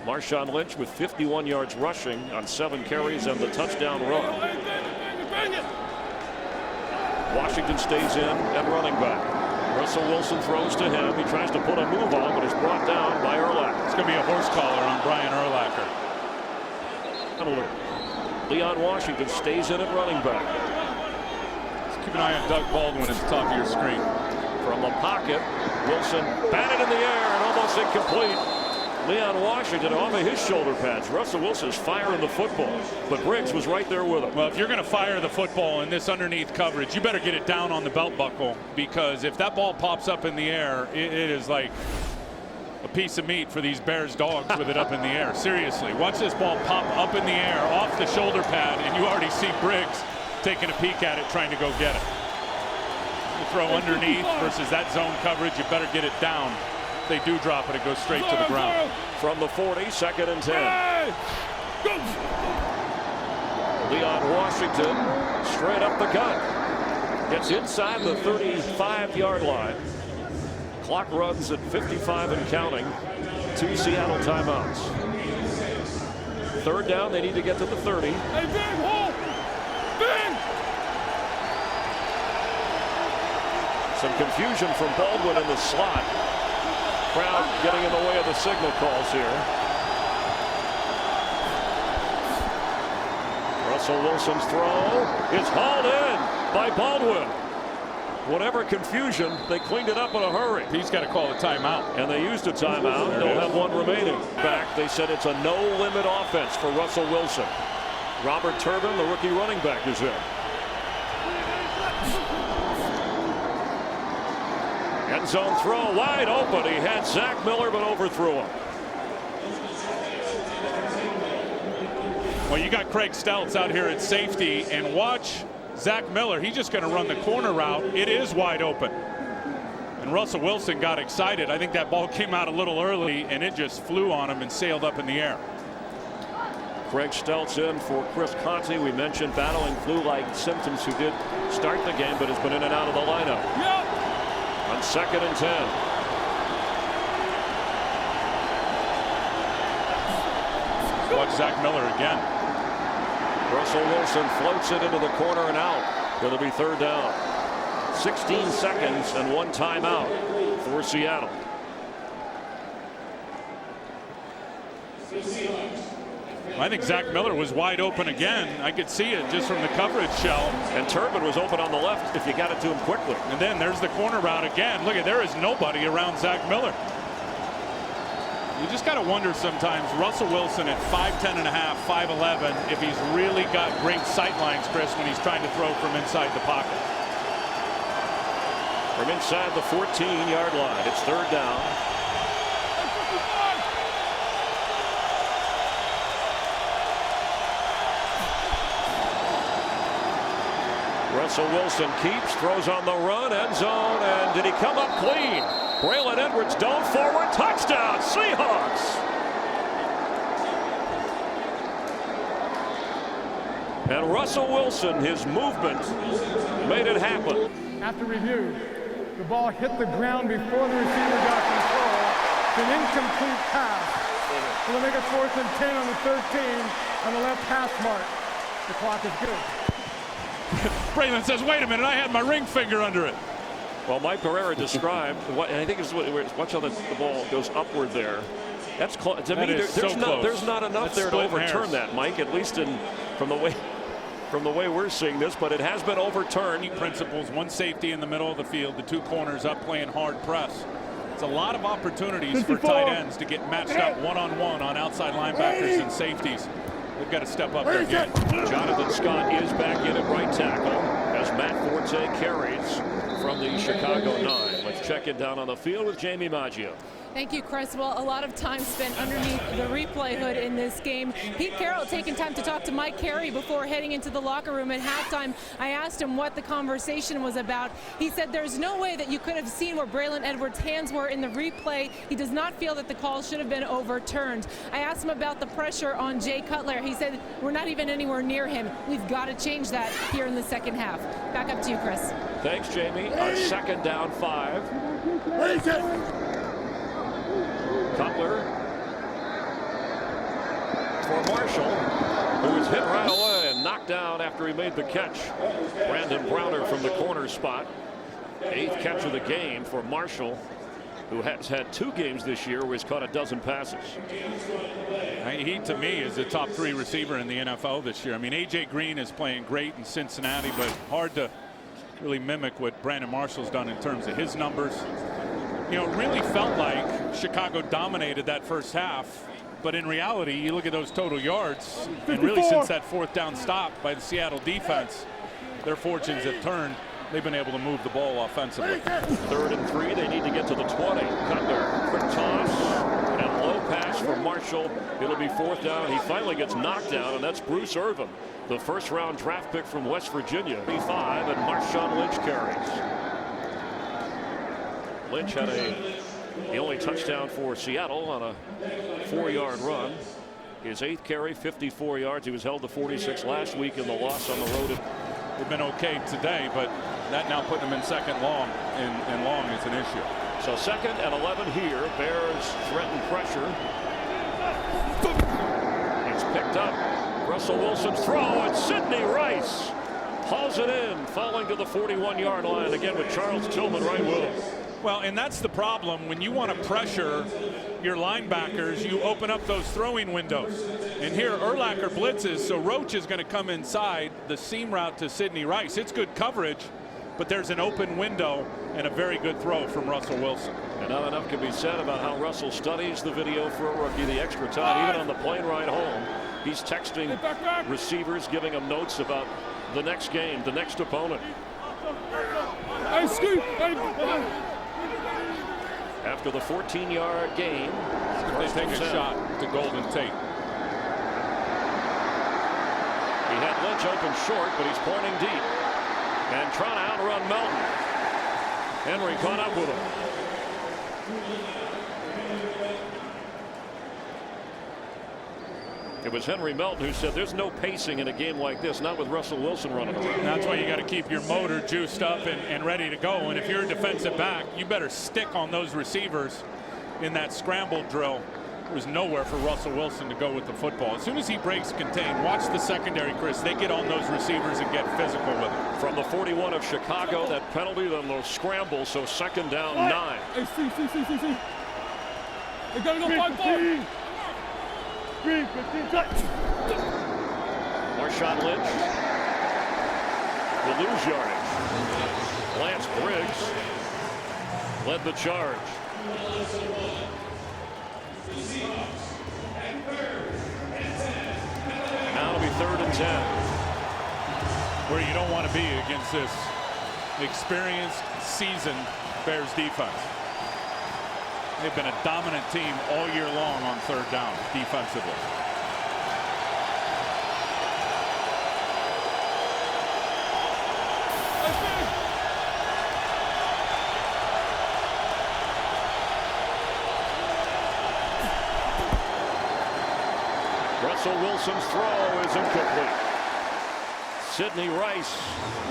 A: Marshawn Lynch with 51 yards rushing on 7 carries and the touchdown run. Washington stays in at running back. Russell Wilson throws to him. He tries to put a move on, but is brought down by Urlacher.
B: It's going to be a horse collar on Brian Urlacher.
A: Leon Washington stays in at running back.
B: Let's keep an eye on Doug Baldwin at the top of your screen.
A: From the pocket, Wilson batted in the air and almost incomplete. Leon Washington off of his shoulder pads. Russell Wilson's firing the football, but Briggs was right there with him.
B: Well, if you're going to fire the football in this underneath coverage, you better get it down on the belt buckle, because if that ball pops up in the air, it is like a piece of meat for these Bears dogs with it up in the air. Seriously, watch this ball pop up in the air off the shoulder pad, and you already see Briggs taking a peek at it, trying to go get it. You throw underneath versus that zone coverage, you better get it down. If they do drop it, it goes straight to the ground.
A: From the 40, 2nd and 10. Leon Washington straight up the gut. Gets inside the 35-yard line. Clock runs at 55 and counting. 2 Seattle timeouts. 3rd down, they need to get to the 30.
C: Hey, Ben, hold! Ben!
A: Some confusion from Baldwin in the slot. Crowd getting in the way of the signal calls here. Russell Wilson's throw is hauled in by Baldwin. Whatever confusion, they cleaned it up in a hurry.
B: He's got to call a timeout.
A: And they used a timeout. They'll have one remaining. Back, they said it's a no-limit offense for Russell Wilson. Robert Turbin, the rookie running back, is in. End zone throw wide open. He had Zach Miller, but overthrew him.
B: Well, you got Craig Stelz out here at safety, and watch Zach Miller. He's just going to run the corner route. It is wide open. And Russell Wilson got excited. I think that ball came out a little early, and it just flew on him and sailed up in the air.
A: Craig Stelz in for Chris Conte. We mentioned battling flu-like symptoms, who did start the game, but has been in and out of the lineup.
C: Yep.
A: On 2nd and 10.
B: Watch Zach Miller again.
A: Russell Wilson floats it into the corner and out. Going to be 3rd down. 16 seconds and 1 timeout for Seattle.
B: I think Zach Miller was wide open again. I could see it just from the coverage shell.
A: And Turbin was open on the left if you got it to him quickly.
B: And then there's the corner route again. Look at, there is nobody around Zach Miller. You just got to wonder sometimes, Russell Wilson at 5'10 and a half, 5'11", if he's really got great sight lines, Chris, when he's trying to throw from inside the pocket.
A: From inside the 14-yard line, it's 3rd down. Russell Wilson keeps, throws on the run, end zone, and did he come up clean? Braylon Edwards dove forward, touchdown, Seahawks! And Russell Wilson, his movement made it happen.
C: After review, the ball hit the ground before the receiver got control. It's an incomplete pass. So they make it 4th and 10 on the 13 on the left hash mark. The clock is good.
B: Braylon says, wait a minute, I had my ring finger under it.
A: Well, Mike Pereira described what, and I think it's watch how the ball goes upward there. That's close. To me, there's not enough there to overturn that, Mike. At least from the way we're seeing this, but it has been overturned.
B: Principles: 1 safety in the middle of the field, the 2 corners up playing hard press. It's a lot of opportunities for tight ends to get matched up one-on-one on outside linebackers and safeties. They've got to step up their game.
A: Jonathan Scott is back in at right tackle as Matt Forte carries from the Chicago 9. Let's check it down on the field with Jamie Maggio.
F: Thank you, Chris. Well, a lot of time spent underneath the replay hood in this game. Pete Carroll taking time to talk to Mike Carey before heading into the locker room at halftime. I asked him what the conversation was about. He said there's no way that you could have seen where Braylon Edwards' hands were in the replay. He does not feel that the call should have been overturned. I asked him about the pressure on Jay Cutler. He said we're not even anywhere near him. We've got to change that here in the second half. Back up to you, Chris.
A: Thanks, Jamie. On 2nd down 5. Cutler for Marshall, who was hit right away and knocked down after he made the catch. Brandon Browner from the corner spot. 8th catch of the game for Marshall, who has had 2 games this year where he's caught a dozen passes.
B: He, to me, is a top 3 receiver in the NFL this year. I mean, A.J. Green is playing great in Cincinnati, but hard to really mimic what Brandon Marshall's done in terms of his numbers. You know, it really felt like Chicago dominated that first half, but in reality, you look at those total yards, and really since that 4th down stop by the Seattle defense, their fortunes have turned. They've been able to move the ball offensively.
A: 3rd and 3. They need to get to the 20. Cutler, quick toss, and low pass for Marshall. It'll be 4th down. He finally gets knocked down, and that's Bruce Irvin, the 1st-round draft pick from West Virginia. 5, and Marshawn Lynch carries. Lynch had the only touchdown for Seattle on a 4-yard run. His 8th carry, 54 yards. He was held to 46 last week in the loss on the road.
B: They've been okay today, but that now putting them in 2nd long, and long is an issue.
A: So 2nd and 11 here. Bears threaten pressure. It's picked up. Russell Wilson's throw, and Sidney Rice hauls it in, falling to the 41-yard line again with Charles Tillman right with him.
B: Well, and that's the problem. When you want to pressure your linebackers, you open up those throwing windows. And here Urlacher blitzes, so Roach is going to come inside the seam route to Sidney Rice. It's good coverage, but there's an open window and a very good throw from Russell Wilson.
A: And not enough can be said about how Russell studies the video for a rookie, the extra time, even on the plane ride home. He's texting receivers, giving them notes about the next game, the next opponent. After the 14-yard gain,
B: they take a shot to Golden Tate.
A: He had Lynch open short, but he's pointing deep and trying to outrun Melton. Henry caught up with him. It was Henry Melton who said there's no pacing in a game like this, not with Russell Wilson running around.
B: That's why you got to keep your motor juiced up and ready to go. And if you're a defensive back, you better stick on those receivers in that scramble drill. There was nowhere for Russell Wilson to go with the football. As soon as he breaks contain, watch the secondary, Chris. They get on those receivers and get physical with them.
A: From the 41 of Chicago, that penalty, then they'll scramble, so 2nd down 9.
C: Hey, see. They gotta go 5-4.
A: Marshawn Lynch will lose yardage. Lance Briggs led the charge. Now it'll be 3rd and 10.
B: Where you don't want to be against this experienced, seasoned Bears defense. They've been a dominant team all year long on 3rd down defensively.
A: Russell Wilson's throw is incomplete. Sidney Rice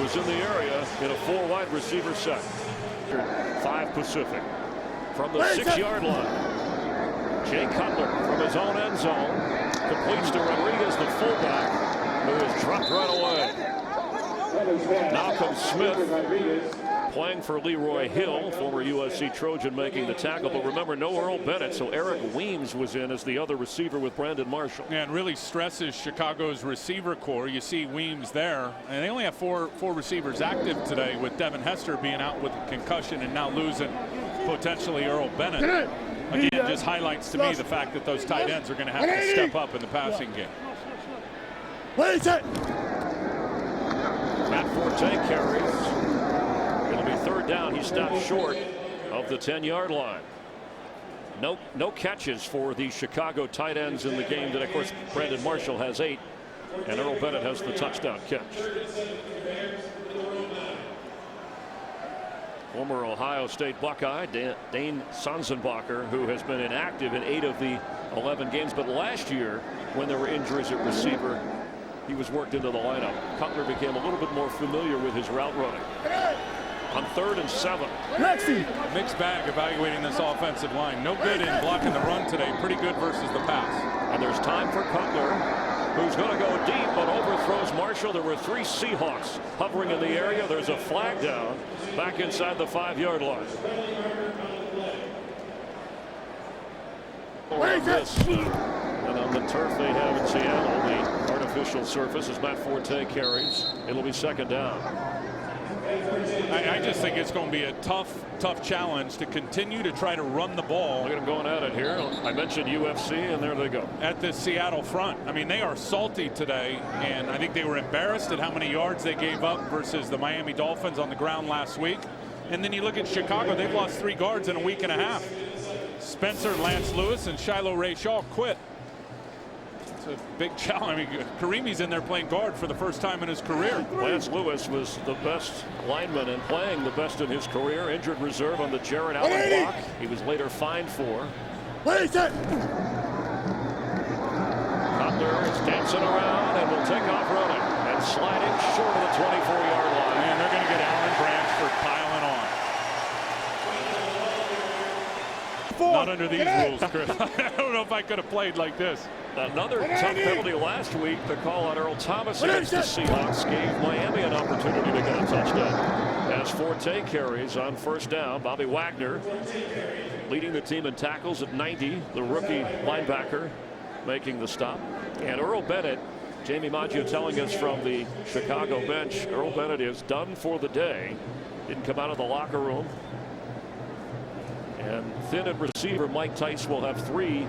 A: was in the area in a 4-wide receiver set. 5 Pacific. From the 6-yard line, Jay Cutler from his own end zone completes to Rodriguez, the fullback, who is dropped right away. Now comes Smith, playing for Leroy Hill, former USC Trojan, making the tackle. But remember, no Earl Bennett, so Eric Weems was in as the other receiver with Brandon Marshall.
B: And really stresses Chicago's receiver core. You see Weems there, and they only have four receivers active today, with Devin Hester being out with a concussion and now losing potentially Earl Bennett. Again, just highlights to me the fact that those tight ends are going to have to step up in the passing game.
A: Matt Forte carries. It'll be 3rd down. He stopped short of the 10-yard line. No catches for the Chicago tight ends in the game. That, of course, Brandon Marshall has 8, and Earl Bennett has the touchdown catch. Former Ohio State Buckeye Dane Sanzenbacher, who has been inactive in 8 of the 11 games, but last year when there were injuries at receiver, he was worked into the lineup. Cutler became a little bit more familiar with his route running. On 3rd and 7.
B: Mixed bag evaluating this offensive line. No good in blocking the run today. Pretty good versus the pass.
A: And there's time for Cutler. who's going to go deep but overthrows Marshall. There were 3 Seahawks hovering in the area. There's a flag down back inside the 5-yard line. And on the turf they have in Seattle, the artificial surface, as Matt Forte carries. It'll be second down.
B: I just think it's going to be a tough challenge to continue to try to run the ball.
A: Look at them going at it here. I mentioned UFC, and there they go.
B: At the Seattle front. I mean, they are salty today, and I think they were embarrassed at how many yards they gave up versus the Miami Dolphins on the ground last week. And then you look at Chicago, they've lost 3 guards in a week and a half. Spencer, Lance Lewis, and Shiloh Ray Shaw quit. It's a big challenge. I mean, Karimi's in there playing guard for the first time in his career.
A: Lance Lewis was the best lineman and playing the best in his career. Injured reserve on the Jared Allen block. He was later fined for.
D: What is it?
A: Cutler is dancing around and will take off running and sliding short of the 24-yard line.
B: And they're going to get Alan Branch for piling on. Not under these rules, Chris. I don't know if I could have played like this.
A: Another tough penalty last week. The call on Earl Thomas against the Seahawks gave Miami an opportunity to get a touchdown. As Forte carries on first down, Bobby Wagner leading the team in tackles at 90. The rookie linebacker making the stop. And Earl Bennett, Jamie Maggio telling us from the Chicago bench, Earl Bennett is done for the day. Didn't come out of the locker room. And thin at receiver, Mike Tice will have 3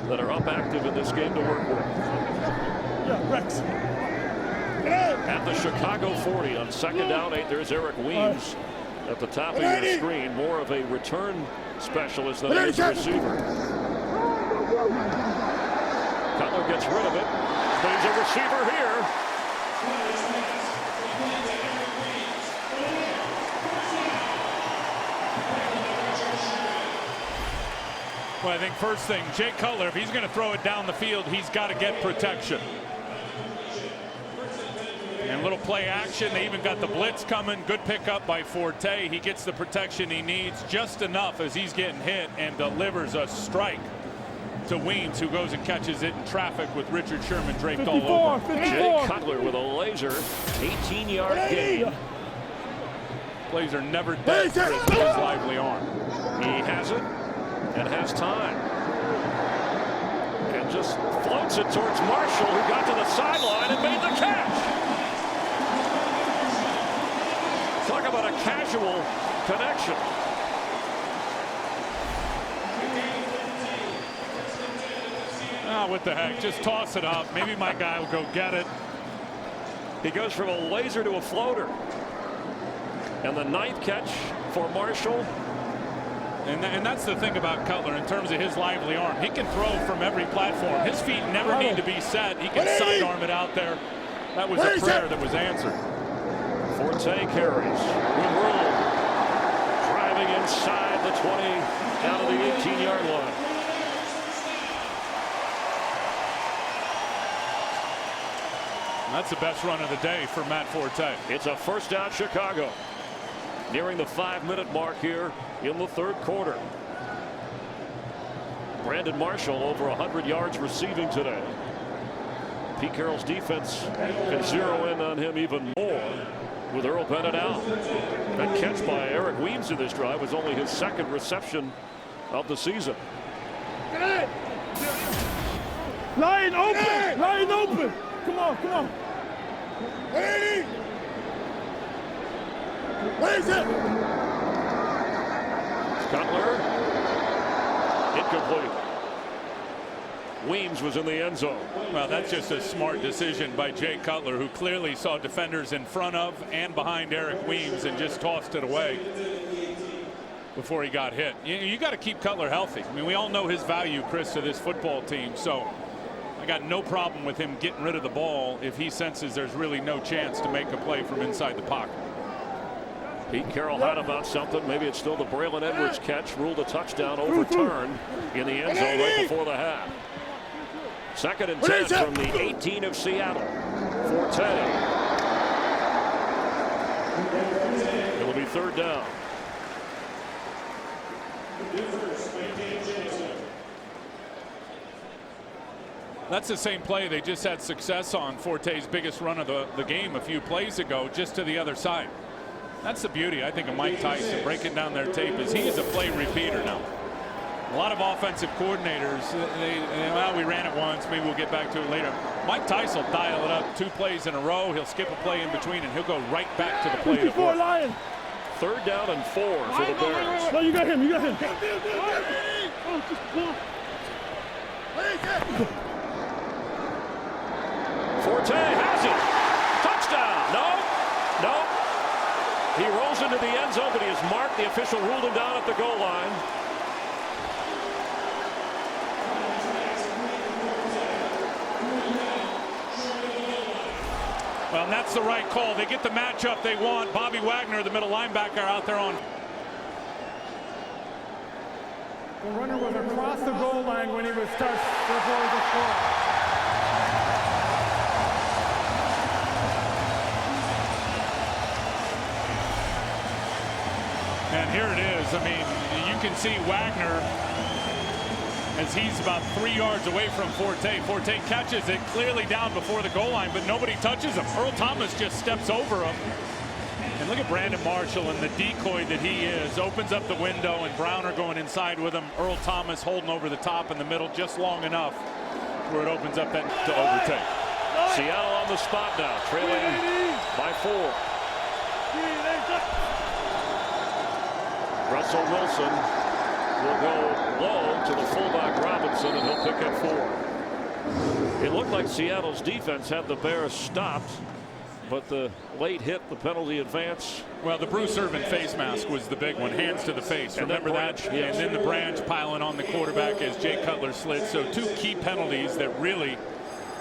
A: that are up active in this game to work with.
C: Yeah, Rex.
A: At the Chicago 40 on second down 8, there's Eric Weems at the top of your screen. More of a return specialist than a receiver. Cutler gets rid of it, but he's a receiver here.
B: Well, I think first thing, Jay Cutler, if he's going to throw it down the field, he's got to get protection. And a little play action. They even got the blitz coming. Good pickup by Forte. He gets the protection he needs just enough as he's getting hit and delivers a strike to Weems, who goes and catches it in traffic with Richard Sherman draped all over.
A: Jay Cutler with a laser, 18-yard gain.
B: Plays are never dead for his lively arm.
A: He has it. And has time. And just floats it towards Marshall, who got to the sideline and made the catch. Talk about a casual connection.
B: Oh, what the heck? Just toss it up. Maybe my guy will go get it.
A: He goes from a laser to a floater. And the 9th catch for Marshall.
B: And that's the thing about Cutler in terms of his lively arm. He can throw from every platform. His feet never need to be set. He can sidearm it out there. That was a prayer that was answered.
A: Forte carries with room. Driving inside the 20 down to the 18-yard line.
B: That's the best run of the day for Matt Forte.
A: It's a first down Chicago. Nearing the 5-minute mark here in the 3rd quarter. Brandon Marshall over 100 yards receiving today. Pete Carroll's defense can zero in on him even more with Earl Bennett out. That catch by Eric Weems in this drive was only his 2nd reception of the season.
C: Line open! Line open! Come on, come on.
D: 180! What is it?
A: Cutler. Incomplete. Weems was in the end zone.
B: Well, that's just a smart decision by Jay Cutler, who clearly saw defenders in front of and behind Eric Weems and just tossed it away before he got hit. You got to keep Cutler healthy. I mean, we all know his value, Chris, to this football team. So I got no problem with him getting rid of the ball if he senses there's really no chance to make a play from inside the pocket.
A: Pete Carroll had about something. Maybe it's still the Braylon Edwards catch. Ruled a touchdown, overturned in the end zone right before the half. 2nd and 10 from the 18 of Seattle. Forte. It'll be 3rd down.
B: That's the same play they just had success on. Forte's biggest run of the game a few plays ago, just to the other side. That's the beauty, I think, of Mike Tyson breaking down their tape, is he is a play repeater now. A lot of offensive coordinators, well, we ran it once, maybe we'll get back to it later. Mike Tyson will dial it up 2 plays in a row. He'll skip a play in between, and he'll go right back to the play.
D: 54 Lion.
A: 3rd down and 4 for the Bears.
D: No, you got him. You got him.
A: Forte has it. Touchdown. No. He rolls into the end zone, but he is marked. The official ruled him down at the goal line.
B: Well, and that's the right call. They get the matchup they want. Bobby Wagner, the middle linebacker, out there on.
C: The runner was across the goal line when he was touched before the score.
B: And here it is. I mean, you can see Wagner as he's about 3 yards away from Forte. Forte catches it clearly down before the goal line, but nobody touches him. Earl Thomas just steps over him. And look at Brandon Marshall and the decoy that he is. Opens up the window, and Browner going inside with him. Earl Thomas holding over the top in the middle just long enough where it opens up that to overtake.
A: Seattle on the spot now, trailing by 4. Russell Wilson will go low to the fullback Robinson, and he'll pick up 4. It looked like Seattle's defense had the Bears stopped, but the late hit, the penalty advance.
B: Well, the Bruce Irvin face mask was the big one, hands to the face.
A: And
B: remember that?
A: Yes.
B: And then the branch piling on the quarterback as Jay Cutler slid. So 2 key penalties that really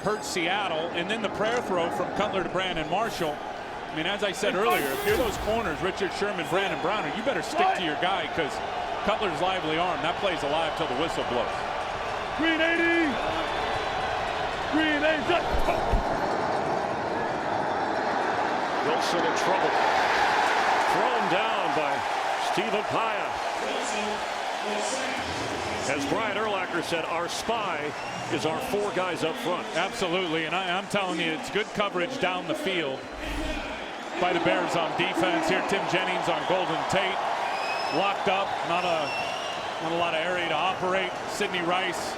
B: hurt Seattle. And then the prayer throw from Cutler to Brandon Marshall. I mean, as I said earlier, if you're those corners, Richard Sherman, Brandon Browner, you better stick to your guy, because Cutler's lively arm, that play's alive till the whistle blows.
D: Green 80. Green 80.
A: Wilson in trouble. Thrown down by Stephen Paya. As Brian Urlacher said, our spy is our 4 guys up front.
B: Absolutely, and I'm telling you, it's good coverage down the field by the Bears on defense. Here, Tim Jennings on Golden Tate. Locked up, not a lot of area to operate. Sidney Rice,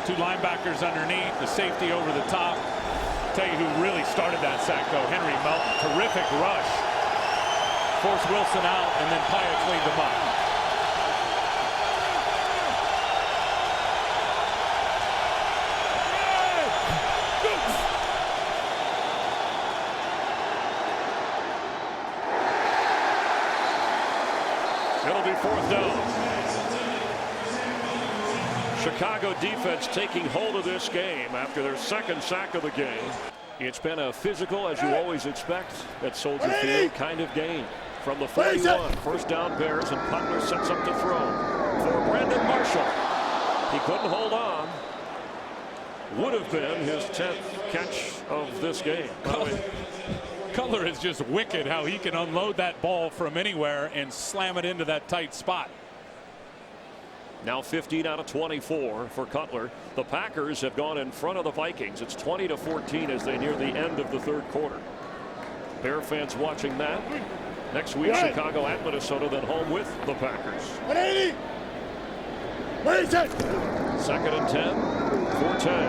B: 2 linebackers underneath, the safety over the top. Tell you who really started that sack, though, Henry Melton. Terrific rush. Forced Wilson out, and then Paya cleaned him up.
A: It'll be 4th down. Chicago defense taking hold of this game after their 2nd sack of the game. It's been a physical, as you always expect, at Soldier Field kind of game. From the 41, 1st down Bears, and Cutler sets up to throw for Brandon Marshall. He couldn't hold on. Would have been his 10th catch of this game.
B: Cutler is just wicked how he can unload that ball from anywhere and slam it into that tight spot.
A: Now 15 out of 24 for Cutler. The Packers have gone in front of the Vikings. It's 20-14 as they near the end of the 3rd quarter. Bear fans watching that. Next week, Chicago at Minnesota, then home with the Packers.
D: 180. What is it?
A: 2nd and 10. Forte.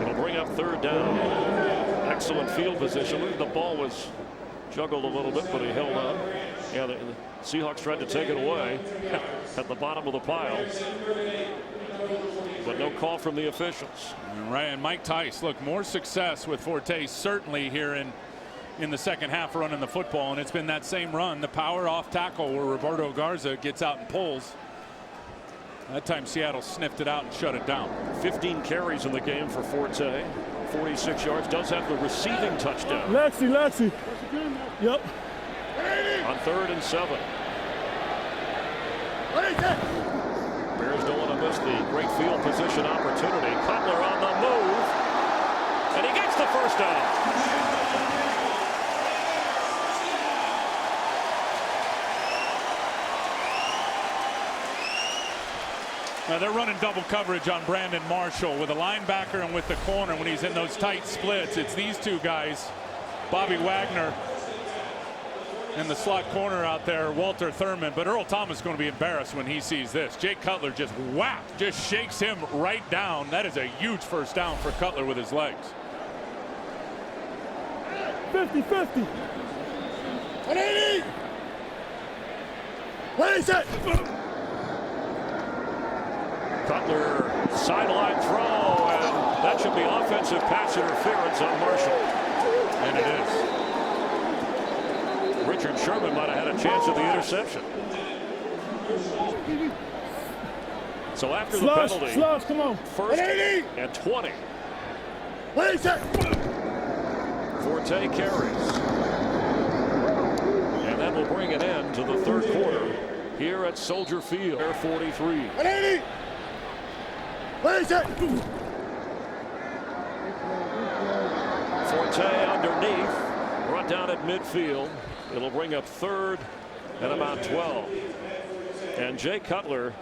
A: It'll bring up 3rd down. Excellent field position. The ball was juggled a little bit, but he held on. Yeah, the Seahawks tried to take it away at the bottom of the pile, but no call from the officials.
B: Right, and Mike Tice, look, more success with Forte certainly here in the 2nd half running the football, and it's been that same run, the power off tackle where Roberto Garza gets out and pulls. That time Seattle sniffed it out and shut it down.
A: 15 carries in the game for Forte. 46 yards, does have the receiving touchdown.
D: Lexi. Yep.
A: On 3rd and 7. Bears don't want to miss the great field position opportunity. Cutler on the move, and he gets the 1st down.
B: Now they're running double coverage on Brandon Marshall with a linebacker and with the corner when he's in those tight splits. It's these two guys, Bobby Wagner and the slot corner out there, Walter Thurman. But Earl Thomas is going to be embarrassed when he sees this. Jay Cutler just just shakes him right down. That is a huge first down for Cutler with his legs.
D: 50-50. 180. Ready, set.
A: Cutler sideline throw, and that should be offensive pass interference on Marshall.
B: And it is.
A: Richard Sherman might have had a chance at the interception. So after the penalty,
D: Come on.
A: first and 20.
D: Ready, set.
A: Forte carries. And that will bring an end to the third quarter here at Soldier Field. Air 43.
D: 180. Ready, set.
A: Forte underneath, brought down at midfield. It'll bring up third and about 12. And Jay Cutler,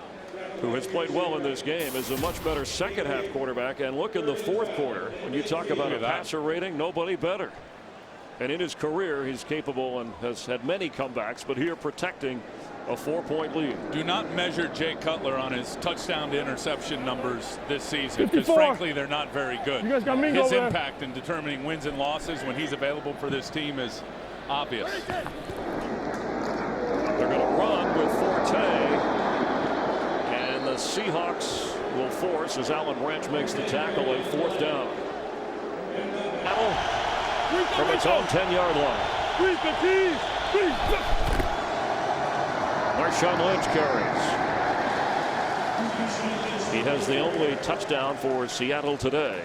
A: who has played well in this game, is a much better second half quarterback. And look in the fourth quarter, when you talk about a passer rating, nobody better. And in his career, he's capable and has had many comebacks, but here protecting a 4-point lead.
B: Do not measure Jay Cutler on his touchdown to interception numbers this season, because
D: 54.
B: frankly they're not very good.
D: You guys got me
B: His
D: over there.
B: impact in determining wins and losses when he's available for this team is obvious.
A: They're going to run with Forte, and the Seahawks will force, as Alan Branch makes the tackle, a fourth down. From its own 10-yard line. Marshawn Lynch carries. He has the only touchdown for Seattle today.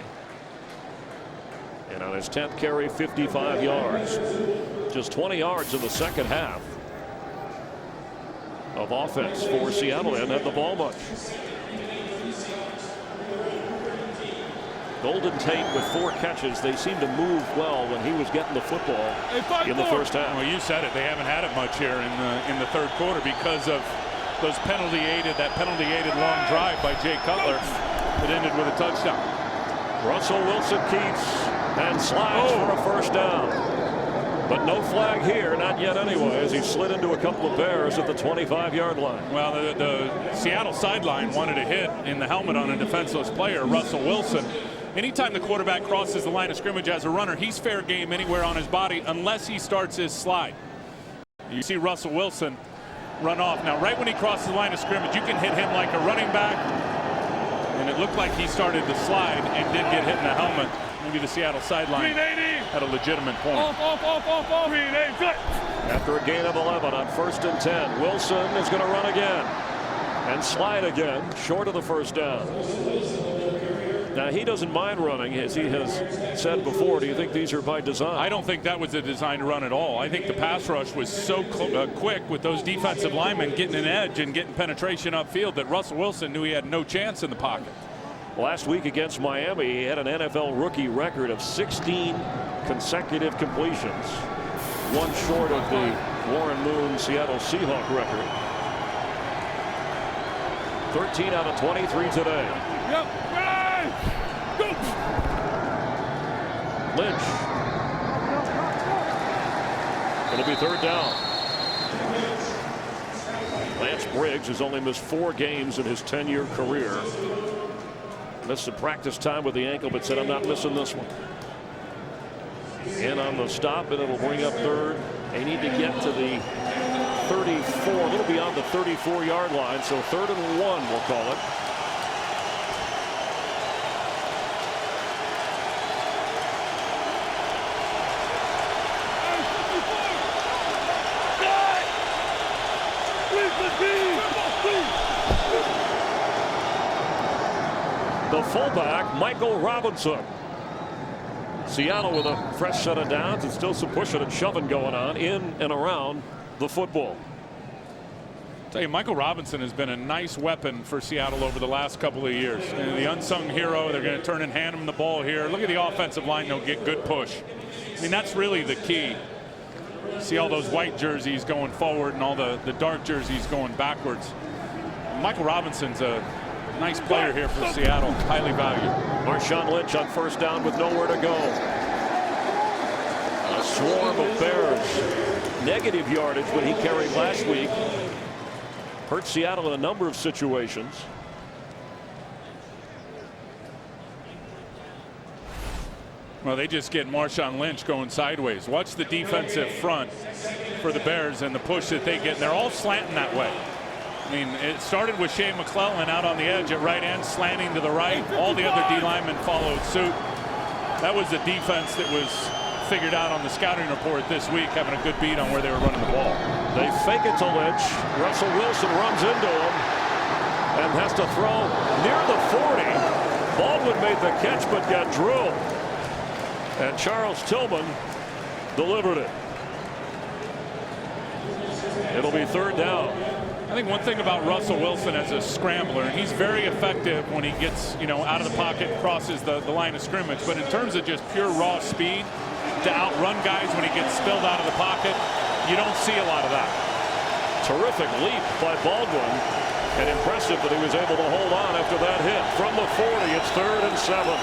A: And on his 10th carry, 55 yards. Just 20 yards in the second half of offense for Seattle. And had the ball much. Golden Tate with 4 catches. They seem to move well when he was getting the football in the first half.
B: Well, you said it. They haven't had it much here in the third quarter because of those penalty-aided long drive by Jay Cutler that ended with a touchdown.
A: Russell Wilson keeps and slides for a first down. But no flag here, not yet anyway, as he slid into a couple of Bears at the 25-yard line.
B: Well, the Seattle sideline wanted a hit in the helmet on a defenseless player, Russell Wilson. Anytime the quarterback crosses the line of scrimmage as a runner, he's fair game anywhere on his body unless he starts his slide. You see Russell Wilson run off. Now, right when he crosses the line of scrimmage, you can hit him like a running back. And it looked like he started the slide and did get hit in the helmet. Maybe the Seattle sideline had a legitimate point.
A: After a gain of 11 on 1st and 10, Wilson is going to run again and slide again, short of the first down. Now, he doesn't mind running, as he has said before. Do you think these are by design?
B: I don't think that was a designed run at all. I think the pass rush was so quick with those defensive linemen getting an edge and getting penetration upfield that Russell Wilson knew he had no chance in the pocket.
A: Last week against Miami, he had an NFL rookie record of 16 consecutive completions, one short of the Warren Moon Seattle Seahawk record. 13 out of 23 today.
D: Yep. Go.
A: Lynch. It'll be third down. Lance Briggs has only missed 4 games in his 10-year career. Missed some practice time with the ankle, but said, I'm not missing this one. In on the stop, and it'll bring up third. They need to get to the 34, a little beyond the 34-yard line, so 3rd and 1, we'll call it. The fullback, Michael Robinson. Seattle with a fresh set of downs and still some pushing and shoving going on in and around the football.
B: Tell you, Michael Robinson has been a nice weapon for Seattle over the last couple of years. And the unsung hero, they're going to turn and hand him the ball here. Look at the offensive line, they'll get good push. I mean, that's really the key. See all those white jerseys going forward and all the dark jerseys going backwards. Michael Robinson's a Nice player here for Seattle. Highly valued.
A: Marshawn Lynch on first down with nowhere to go. A swarm of Bears. Negative yardage when he carried last week. Hurt Seattle in a number of situations.
B: Well, they just get Marshawn Lynch going sideways. Watch the defensive front for the Bears and the push that they get. They're all slanting that way. I mean, it started with Shea McClellan out on the edge at right end, slanting to the right. All the other D linemen followed suit. That was the defense that was figured out on the scouting report this week, having a good beat on where they were running the ball.
A: They fake it to Lynch. Russell Wilson runs into him and has to throw near the 40. Baldwin made the catch but got drilled. And Charles Tillman delivered it. It'll be third down.
B: I think one thing about Russell Wilson as a scrambler, he's very effective when he gets, out of the pocket, crosses the line of scrimmage. But in terms of just pure raw speed to outrun guys when he gets spilled out of the pocket, you don't see a lot of that.
A: Terrific leap by Baldwin, and impressive that he was able to hold on after that hit. From the 40, it's 3rd and 7.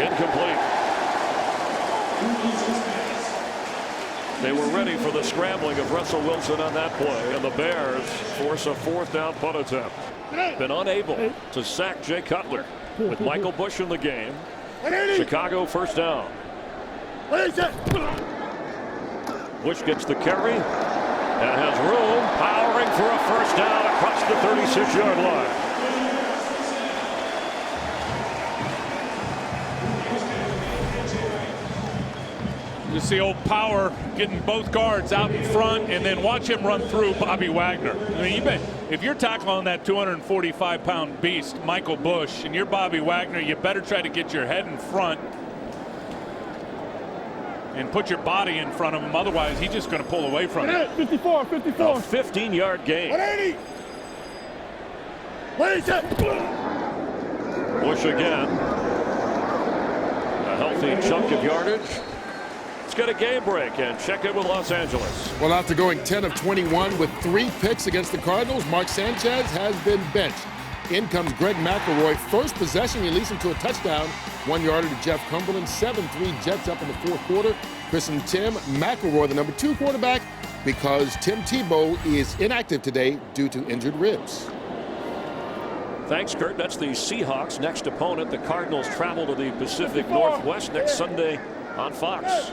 A: Incomplete. They were ready for the scrambling of Russell Wilson on that play, and the Bears force a 4th down punt attempt. Been unable to sack Jay Cutler with Michael Bush in the game. Chicago first down. Bush gets the carry and has room, powering for a first down across the 36-yard line.
B: You see old Power getting both guards out in front, and then watch him run through Bobby Wagner. I mean, if you're tackling that 245-pound beast, Michael Bush, and you're Bobby Wagner, you better try to get your head in front and put your body in front of him. Otherwise, he's just going to pull away from you.
D: 54.
A: A 15-yard gain.
D: 180. What is it?
A: Bush again. A healthy chunk of yardage. Let's get a game break and check in with Los Angeles.
E: Well, after going 10 of 21 with 3 picks against the Cardinals, Mark Sanchez has been benched. In comes Greg McElroy. First possession, released him to a touchdown. 1 yarder to Jeff Cumberland. 7-3 Jets up in the 4th quarter. Christened Tim McElroy, the number 2 quarterback, because Tim Tebow is inactive today due to injured ribs.
A: Thanks, Kurt. That's the Seahawks' next opponent. The Cardinals travel to the Pacific Northwest next Sunday on Fox.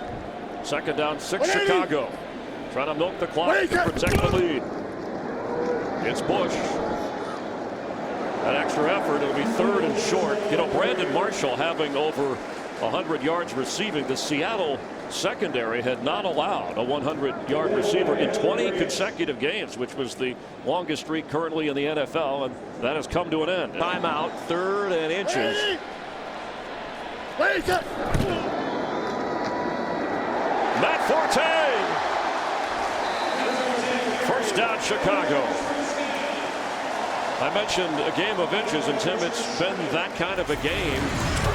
A: 2nd down, 6 Chicago. Trying to milk the clock to protect the lead. It's Bush. An extra effort. It'll be 3rd and short. Brandon Marshall having over 100 yards receiving. The Seattle secondary had not allowed a 100-yard receiver in 20 consecutive games, which was the longest streak currently in the NFL, and that has come to an end. Timeout, 3rd and inches. Matt Forte. First down, Chicago. I mentioned a game of inches, and Tim, it's been that kind of a game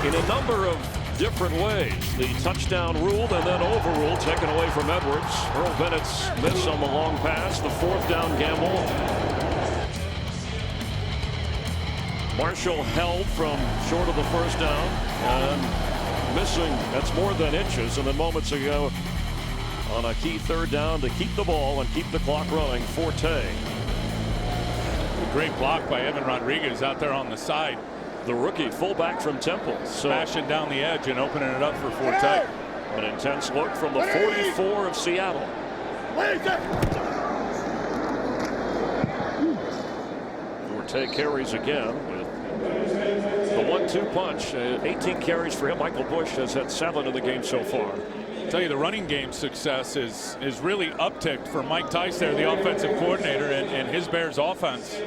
A: in a number of different ways. The touchdown ruled and then overruled, taken away from Edwards. Earl Bennett's miss on the long pass, the 4th down gamble. Marshall held from short of the first down and missing, that's more than inches, and then moments ago on a key 3rd down to keep the ball and keep the clock running. Forte.
B: A great block by Evan Rodriguez out there on the side.
A: The rookie fullback from Temple.
B: Smashing down the edge and opening it up for Forte.
A: An intense look from the 44 of Seattle. Forte carries again with the 1-2 punch. 18 carries for him. Michael Bush has had 7 in the game so far.
B: I'll tell you, the running game success is really upticked for Mike Tice there, the offensive coordinator, and his Bears offense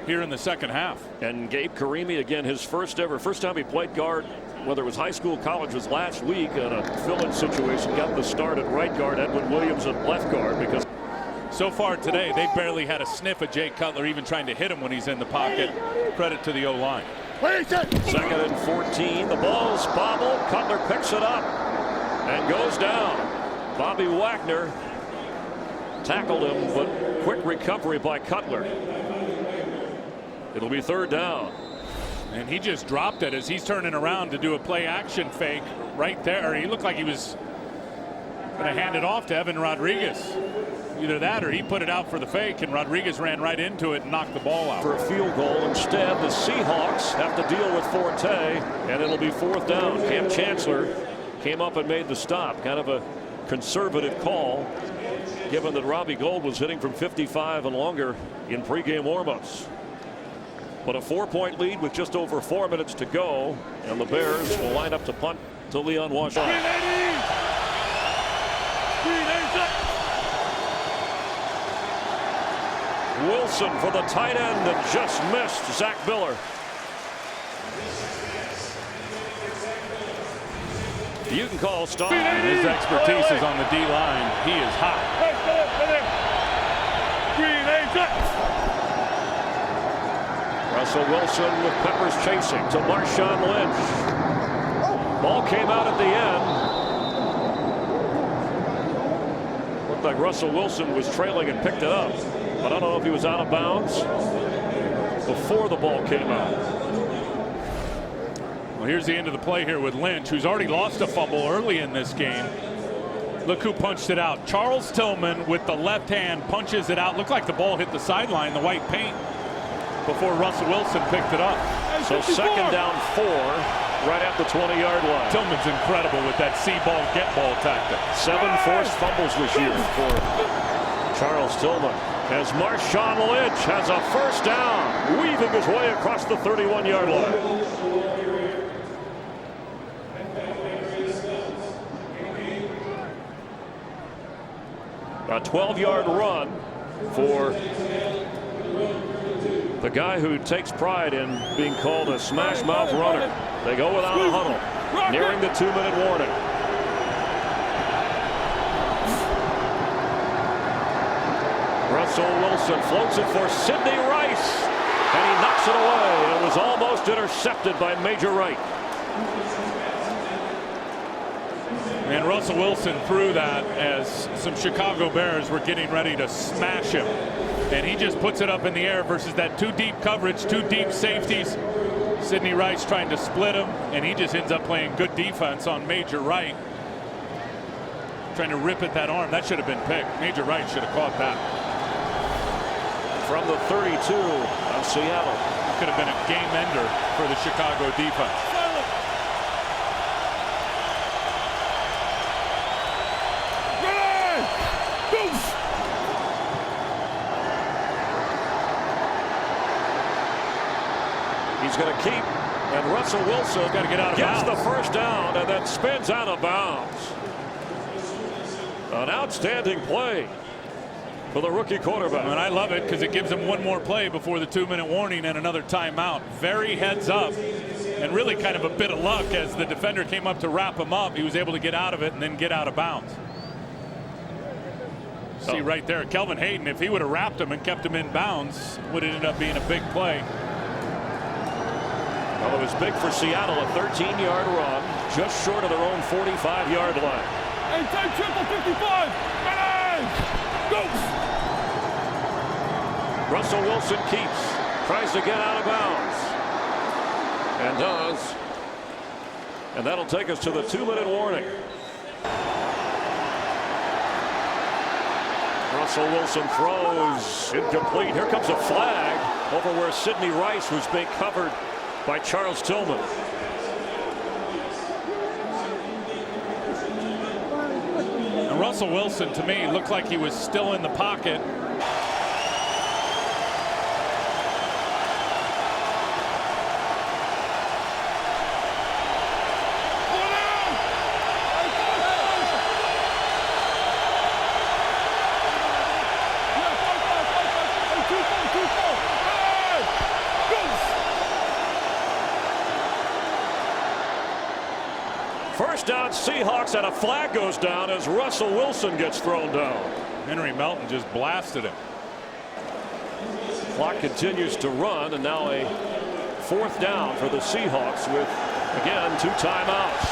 B: here in the second half.
A: And Gabe Karimi, again, his first time he played guard, whether it was high school, college, was last week in a fill-in situation. Got the start at right guard, Edwin Williams at left guard, because
B: So far today, they barely had a sniff of Jay Cutler even trying to hit him when he's in the pocket. Credit to the O-line.
A: Second and 14. The ball's bobbled. Cutler picks it up and goes down. Bobby Wagner tackled him, but quick recovery by Cutler. It'll be third down.
B: And he just dropped it as he's turning around to do a play action fake right there. He looked like he was going to hand it off to Evan Rodriguez. Either that or he put it out for the fake, and Rodriguez ran right into it and knocked the ball out.
A: For a field goal. Instead, the Seahawks have to deal with Forte, and it'll be fourth down. Cam Chancellor came up and made the stop. Kind of a conservative call, given that Robbie Gould was hitting from 55 and longer in pregame warmups. But a 4-point lead with just over 4 minutes to go, and the Bears will line up to punt to Leon Washington. Wilson for the tight end that just missed Zach Miller. You can call stop.
B: His expertise is on the D-line. He is hot.
A: Russell Wilson with Peppers chasing to Marshawn Lynch. Ball came out at the end. Looked like Russell Wilson was trailing and picked it up. But I don't know if he was out of bounds before the ball came out.
B: Well, here's the end of the play here with Lynch, who's already lost a fumble early in this game. Look who punched it out. Charles Tillman with the left hand punches it out. Looked like the ball hit the sideline, the white paint, before Russell Wilson picked it up.
A: So second down 4 right at the 20-yard line.
B: Tillman's incredible with that see ball, get ball tactic. 7
A: forced fumbles this year for Charles Tillman. As Marshawn Lynch has a first down, weaving his way across the 31-yard line. A 12-yard run for the guy who takes pride in being called a smash mouth runner. They go without a huddle, nearing the 2-minute warning. Russell Wilson floats it for Sidney Rice, and he knocks it away. It was almost intercepted by Major Wright.
B: And Russell Wilson threw that as some Chicago Bears were getting ready to smash him. And he just puts it up in the air versus that 2 deep coverage, 2 deep safeties. Sidney Rice trying to split him, and he just ends up playing good defense on Major Wright. Trying to rip at that arm. That should have been picked. Major Wright should have caught that.
A: From the 32 of Seattle.
B: Could have been a game ender for the Chicago defense.
A: He's going to keep, and Russell Wilson
B: got to get out of
A: gets
B: bounds.
A: the first down and then spins out of bounds. An outstanding play for the rookie quarterback.
B: And I love it because it gives him one more play before the 2-minute warning and another timeout. Very heads up, and really kind of a bit of luck as the defender came up to wrap him up. He was able to get out of it and then get out of bounds. See right there, Kelvin Hayden, if he would have wrapped him and kept him in bounds, would have ended up being a big play.
A: Well, it was big for Seattle, a 13-yard run, just short of their own 45-yard line.
D: Inside triple 55. Go!
A: Russell Wilson keeps, tries to get out of bounds, and does. And that'll take us to the 2-minute warning. Russell Wilson throws incomplete. Here comes a flag over where Sidney Rice was being covered by Charles Tillman.
B: And Russell Wilson, to me, looked like he was still in the pocket.
A: First down on Seahawks, and a flag goes down as Russell Wilson gets thrown down.
B: Henry Melton just blasted him.
A: Clock continues to run, and now a 4th down for the Seahawks with, again, 2 timeouts.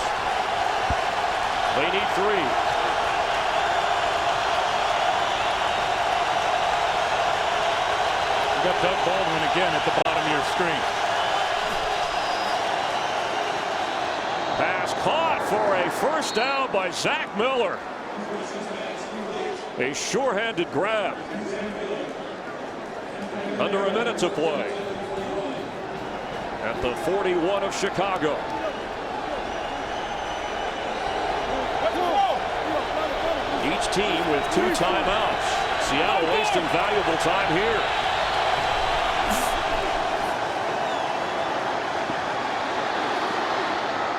A: They need 3.
B: You got Doug Baldwin again at the bottom of your screen.
A: Pass caught for a 1st down by Zach Miller. A sure-handed grab. Under a minute to play. At the 41 of Chicago. Each team with 2 timeouts. Seattle wasting valuable time here.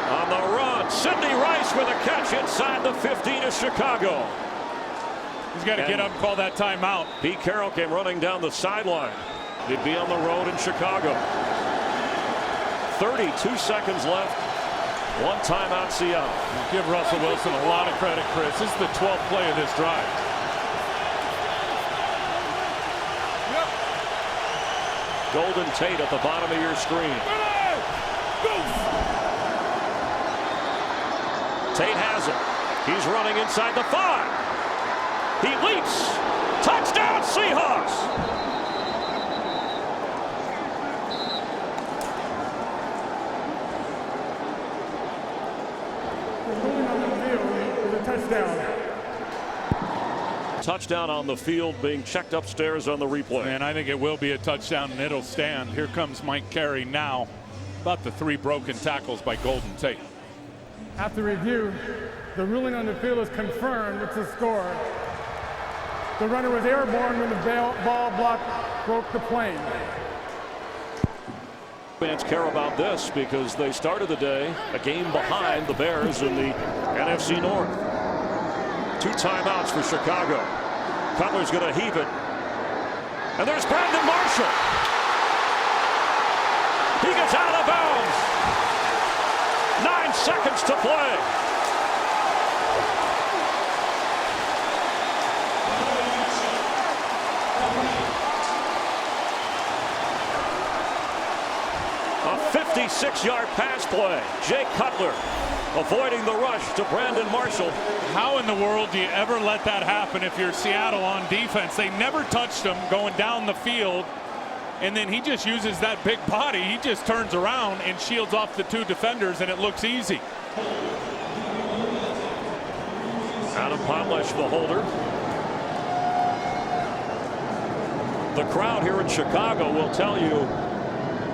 A: On the run, Sidney Rice with a catch inside the 15 of Chicago.
B: He's got to get up and call that timeout.
A: Pete Carroll came running down the sideline. He'd be on the road in Chicago. 32 seconds left. 1 timeout, Seattle.
B: Give Russell Wilson a lot of credit, Chris. This is the 12th play of this drive.
A: Golden Tate at the bottom of your screen. Tate has it. He's running inside the 5. He leaps. Touchdown, Seahawks. Touchdown on the field, being checked upstairs on the replay.
B: And I think it will be a touchdown, and it'll stand. Here comes Mike Carey now. About the 3 broken tackles by Golden Tate.
C: After review, the ruling on the field is confirmed. It's a score. The runner was airborne when the ball block broke the plane.
A: Fans care about this because they started the day a game behind the Bears in the NFC North. 2 timeouts for Chicago. Cutler's going to heave it. And there's Brandon Marshall. He gets out of bounds. 9 seconds to play. A 56-yard pass play. Jay Cutler avoiding the rush to Brandon Marshall.
B: How in the world do you ever let that happen if you're Seattle on defense? They never touched him going down the field, and then he just uses that big body. He just turns around and shields off the 2 defenders, and it looks easy.
A: Adam Potlesh, the holder. The crowd here in Chicago will tell you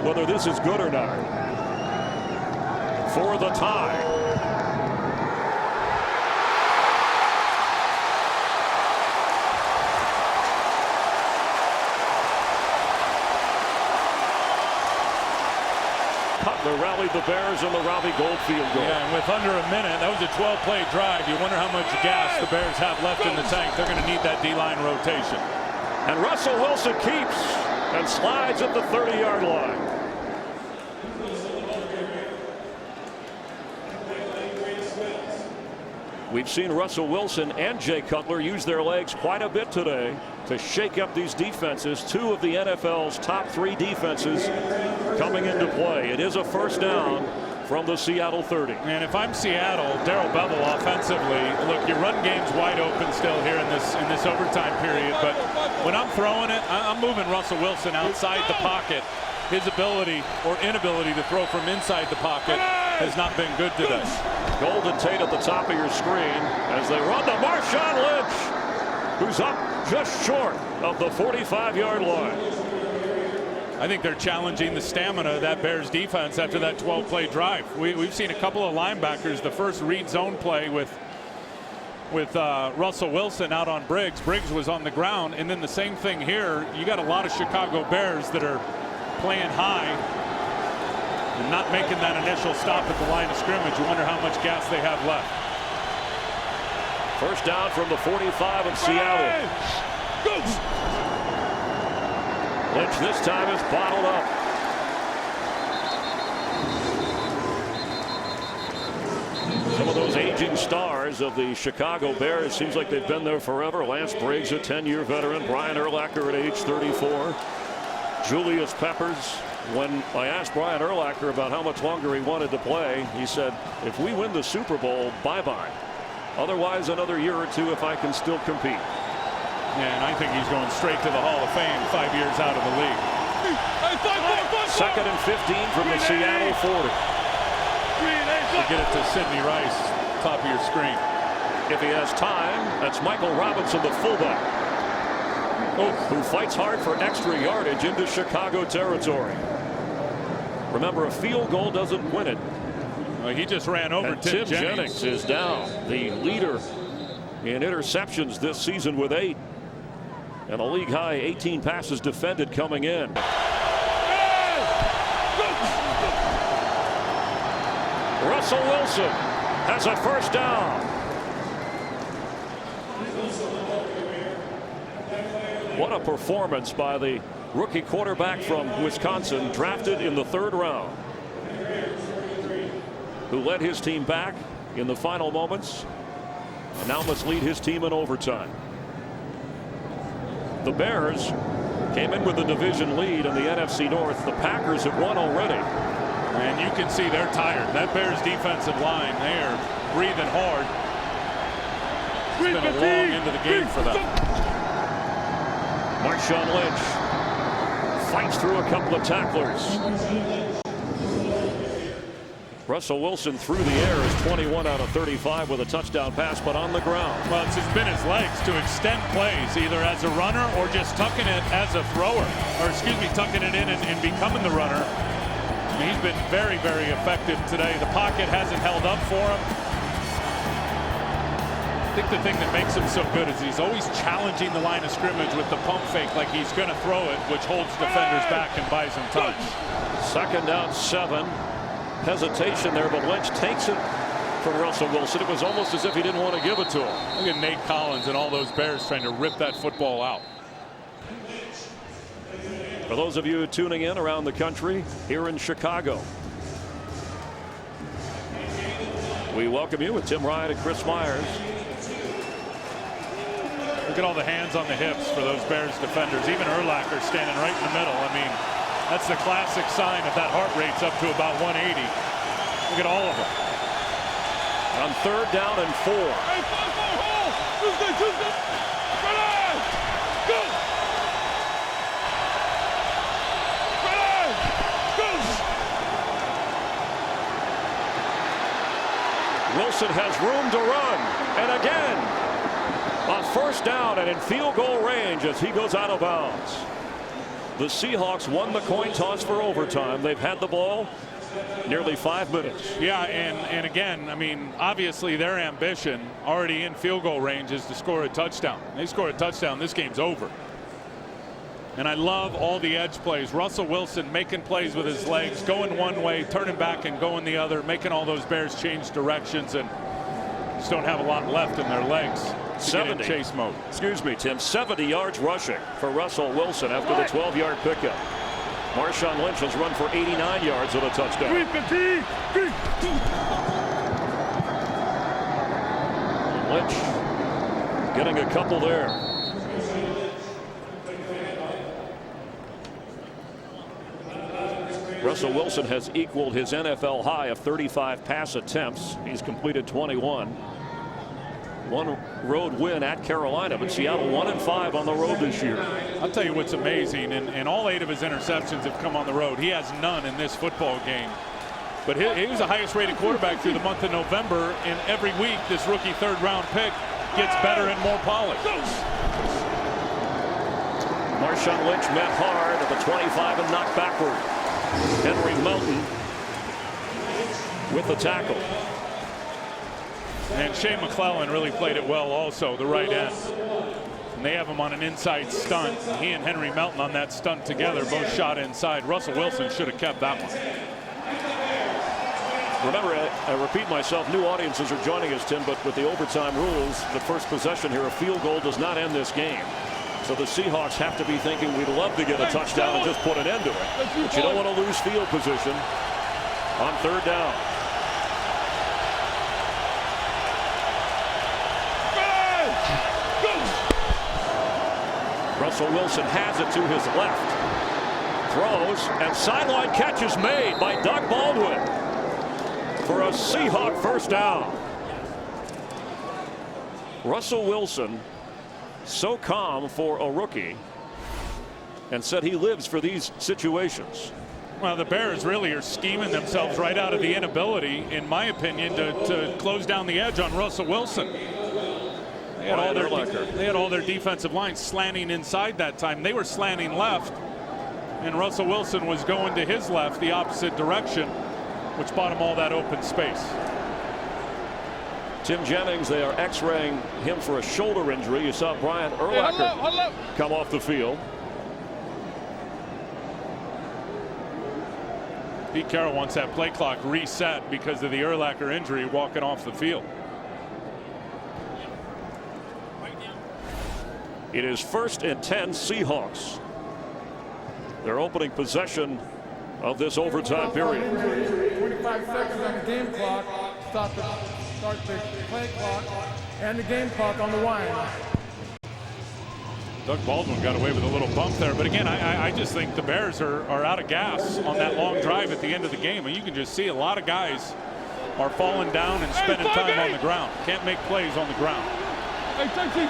A: whether this is good or not. For the tie. Cutler rallied the Bears in the Robbie Goldfield goal.
B: Yeah, and with under a minute, that was a 12-play drive. You wonder how much gas the Bears have left in the tank. They're going to need that D-line rotation.
A: And Russell Wilson keeps and slides at the 30-yard line. We've seen Russell Wilson and Jay Cutler use their legs quite a bit today to shake up these defenses. 2 of the NFL's top 3 defenses coming into play. It is a 1st down from the Seattle 30.
B: And if I'm Seattle, Darrell Bevel offensively, look, your run game's wide open still here in this overtime period. But when I'm throwing it, I'm moving Russell Wilson outside the pocket. His ability or inability to throw from inside the pocket has not been good today.
A: Golden Tate at the top of your screen as they run to Marshawn Lynch, who's up just short of the 45-yard line.
B: I think they're challenging the stamina of that Bears defense after that 12-play drive. We've seen a couple of linebackers, the first read zone play with Russell Wilson out on Briggs. Briggs was on the ground, and then the same thing here. You got a lot of Chicago Bears that are playing high and not making that initial stop at the line of scrimmage. You wonder how much gas they have left.
A: 1st down from the 45 of Seattle. Lynch this time is bottled up. Some of those aging stars of the Chicago Bears, seems like they've been there forever. Lance Briggs, a 10-year veteran. Brian Urlacher at age 34. Julius Peppers. When I asked Brian Urlacher about how much longer he wanted to play, he said, if we win the Super Bowl, bye-bye. Otherwise, another year or two if I can still compete.
B: Yeah, and I think he's going straight to the Hall of Fame 5 years out of the league.
A: Second and 15 from the Seattle 40.
B: You get it to Sidney Rice, top of your screen.
A: If he has time, that's Michael Robinson, the fullback, who fights hard for extra yardage into Chicago territory. Remember, a field goal doesn't win it.
B: Well, he just ran over
A: and Tim Jennings is down, the leader in interceptions this season with 8. And a league high 18 passes defended coming in. Russell Wilson has a first down. What a performance by the rookie quarterback from Wisconsin, drafted in the 3rd round, who led his team back in the final moments and now must lead his team in overtime. The Bears came in with the division lead in the NFC North. The Packers have won already.
B: And you can see they're tired. That Bears defensive line, they are breathing hard. It's been a long end of the game for them.
A: Marshawn Lynch fights through a couple of tacklers. Russell Wilson through the air is 21 out of 35 with a touchdown pass, but on the ground.
B: Well, it's been his legs to extend plays, either as a runner or just tucking it as a thrower. Or, excuse me, tucking it in and becoming the runner. I mean, he's been very, very effective today. The pocket hasn't held up for him. I think the thing that makes him so good is he's always challenging the line of scrimmage with the pump fake like he's going to throw it, which holds defenders back and buys them time.
A: Second down 7. Hesitation there, but Lynch takes it from Russell Wilson. It was almost as if he didn't want to give it to him.
B: Look at Nate Collins and all those Bears trying to rip that football out.
A: For those of you tuning in around the country, here in Chicago, we welcome you with Tim Ryan and Chris Myers.
B: Look at all the hands on the hips for those Bears defenders. Even Urlacher standing right in the middle. I mean, that's the classic sign if that heart rate's up to about 180. Look at all of them.
A: On 3rd down and 4. Wilson has room to run, and again a first down and in field goal range as he goes out of bounds. The Seahawks won the coin toss for overtime. They've had the ball nearly 5 minutes.
B: Yeah, and again, I mean, obviously their ambition already in field goal range is to score a touchdown. They score a touchdown, this game's over. And I love all the edge plays. Russell Wilson making plays with his legs, going one way, turning back and going the other, making all those Bears change directions and just don't have a lot left in their legs.
A: 70
B: chase mode.
A: Excuse me, Tim. 70 yards rushing for Russell Wilson after the 12-yard pickup. Marshawn Lynch has run for 89 yards with a touchdown. Lynch getting a couple there. Russell Wilson has equaled his NFL high of 35 pass attempts. He's completed 21. One road win at Carolina, but Seattle 1-5 on the road this year.
B: I'll tell you what's amazing, and all 8 of his interceptions have come on the road. He has none in this football game. But he was the highest rated quarterback through the month of November, and every week this rookie 3rd round pick gets better and more polished.
A: Marshawn Lynch met hard at the 25 and knocked backward. Henry Melton with the tackle.
B: And Shea McClellan really played it well also, the right end. And they have him on an inside stunt. He and Henry Melton on that stunt together, both shot inside. Russell Wilson should have kept that one.
A: Remember, I repeat myself, new audiences are joining us, Tim, but with the overtime rules, the first possession here, a field goal does not end this game. So the Seahawks have to be thinking we'd love to get a touchdown and just put an end to it. But you don't want to lose field position on 3rd down. Russell Wilson has it to his left. Throws, and sideline catch is made by Doug Baldwin for a Seahawk first down. Russell Wilson, so calm for a rookie, and said he lives for these situations.
B: Well, the Bears really are scheming themselves right out of the inability, in my opinion, to close down the edge on Russell Wilson. They had all their defensive lines slanting inside that time. They were slanting left, and Russell Wilson was going to his left, the opposite direction, which bought him all that open space.
A: Tim Jennings, they are x-raying him for a shoulder injury. You saw Brian Urlacher come off the field.
B: Pete Carroll wants that play clock reset because of the Urlacher injury walking off the field.
A: It is 1st and 10 Seahawks. Their opening possession of this overtime period.
C: 25 seconds on the game clock. Start the play clock and the game clock on the line.
B: Doug Baldwin got away with a little bump there, but again, I just think the Bears are out of gas on that long drive at the end of the game, and you can just see a lot of guys are falling down and spending time on the ground. Can't make plays on the ground.
D: Hey, Texie.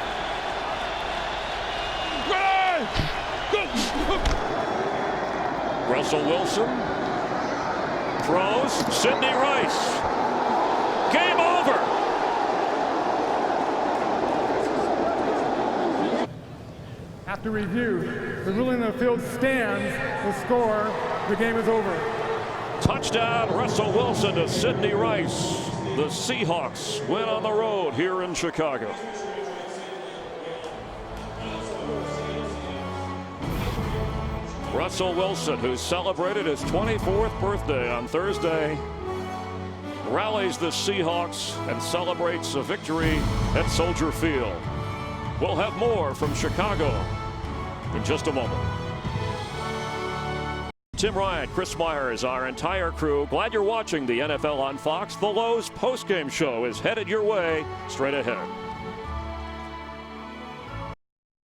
A: Russell Wilson throws. Sidney Rice. Game over.
C: After review, the ruling of the field stands. The score, the game is over.
A: Touchdown, Russell Wilson to Sidney Rice. The Seahawks win on the road here in Chicago. Russell Wilson, who celebrated his 24th birthday on Thursday, rallies the Seahawks and celebrates a victory at Soldier Field. We'll have more from Chicago in just a moment. Tim Ryan, Chris Myers, our entire crew. Glad you're watching the NFL on Fox. The Lowe's postgame show is headed your way straight ahead.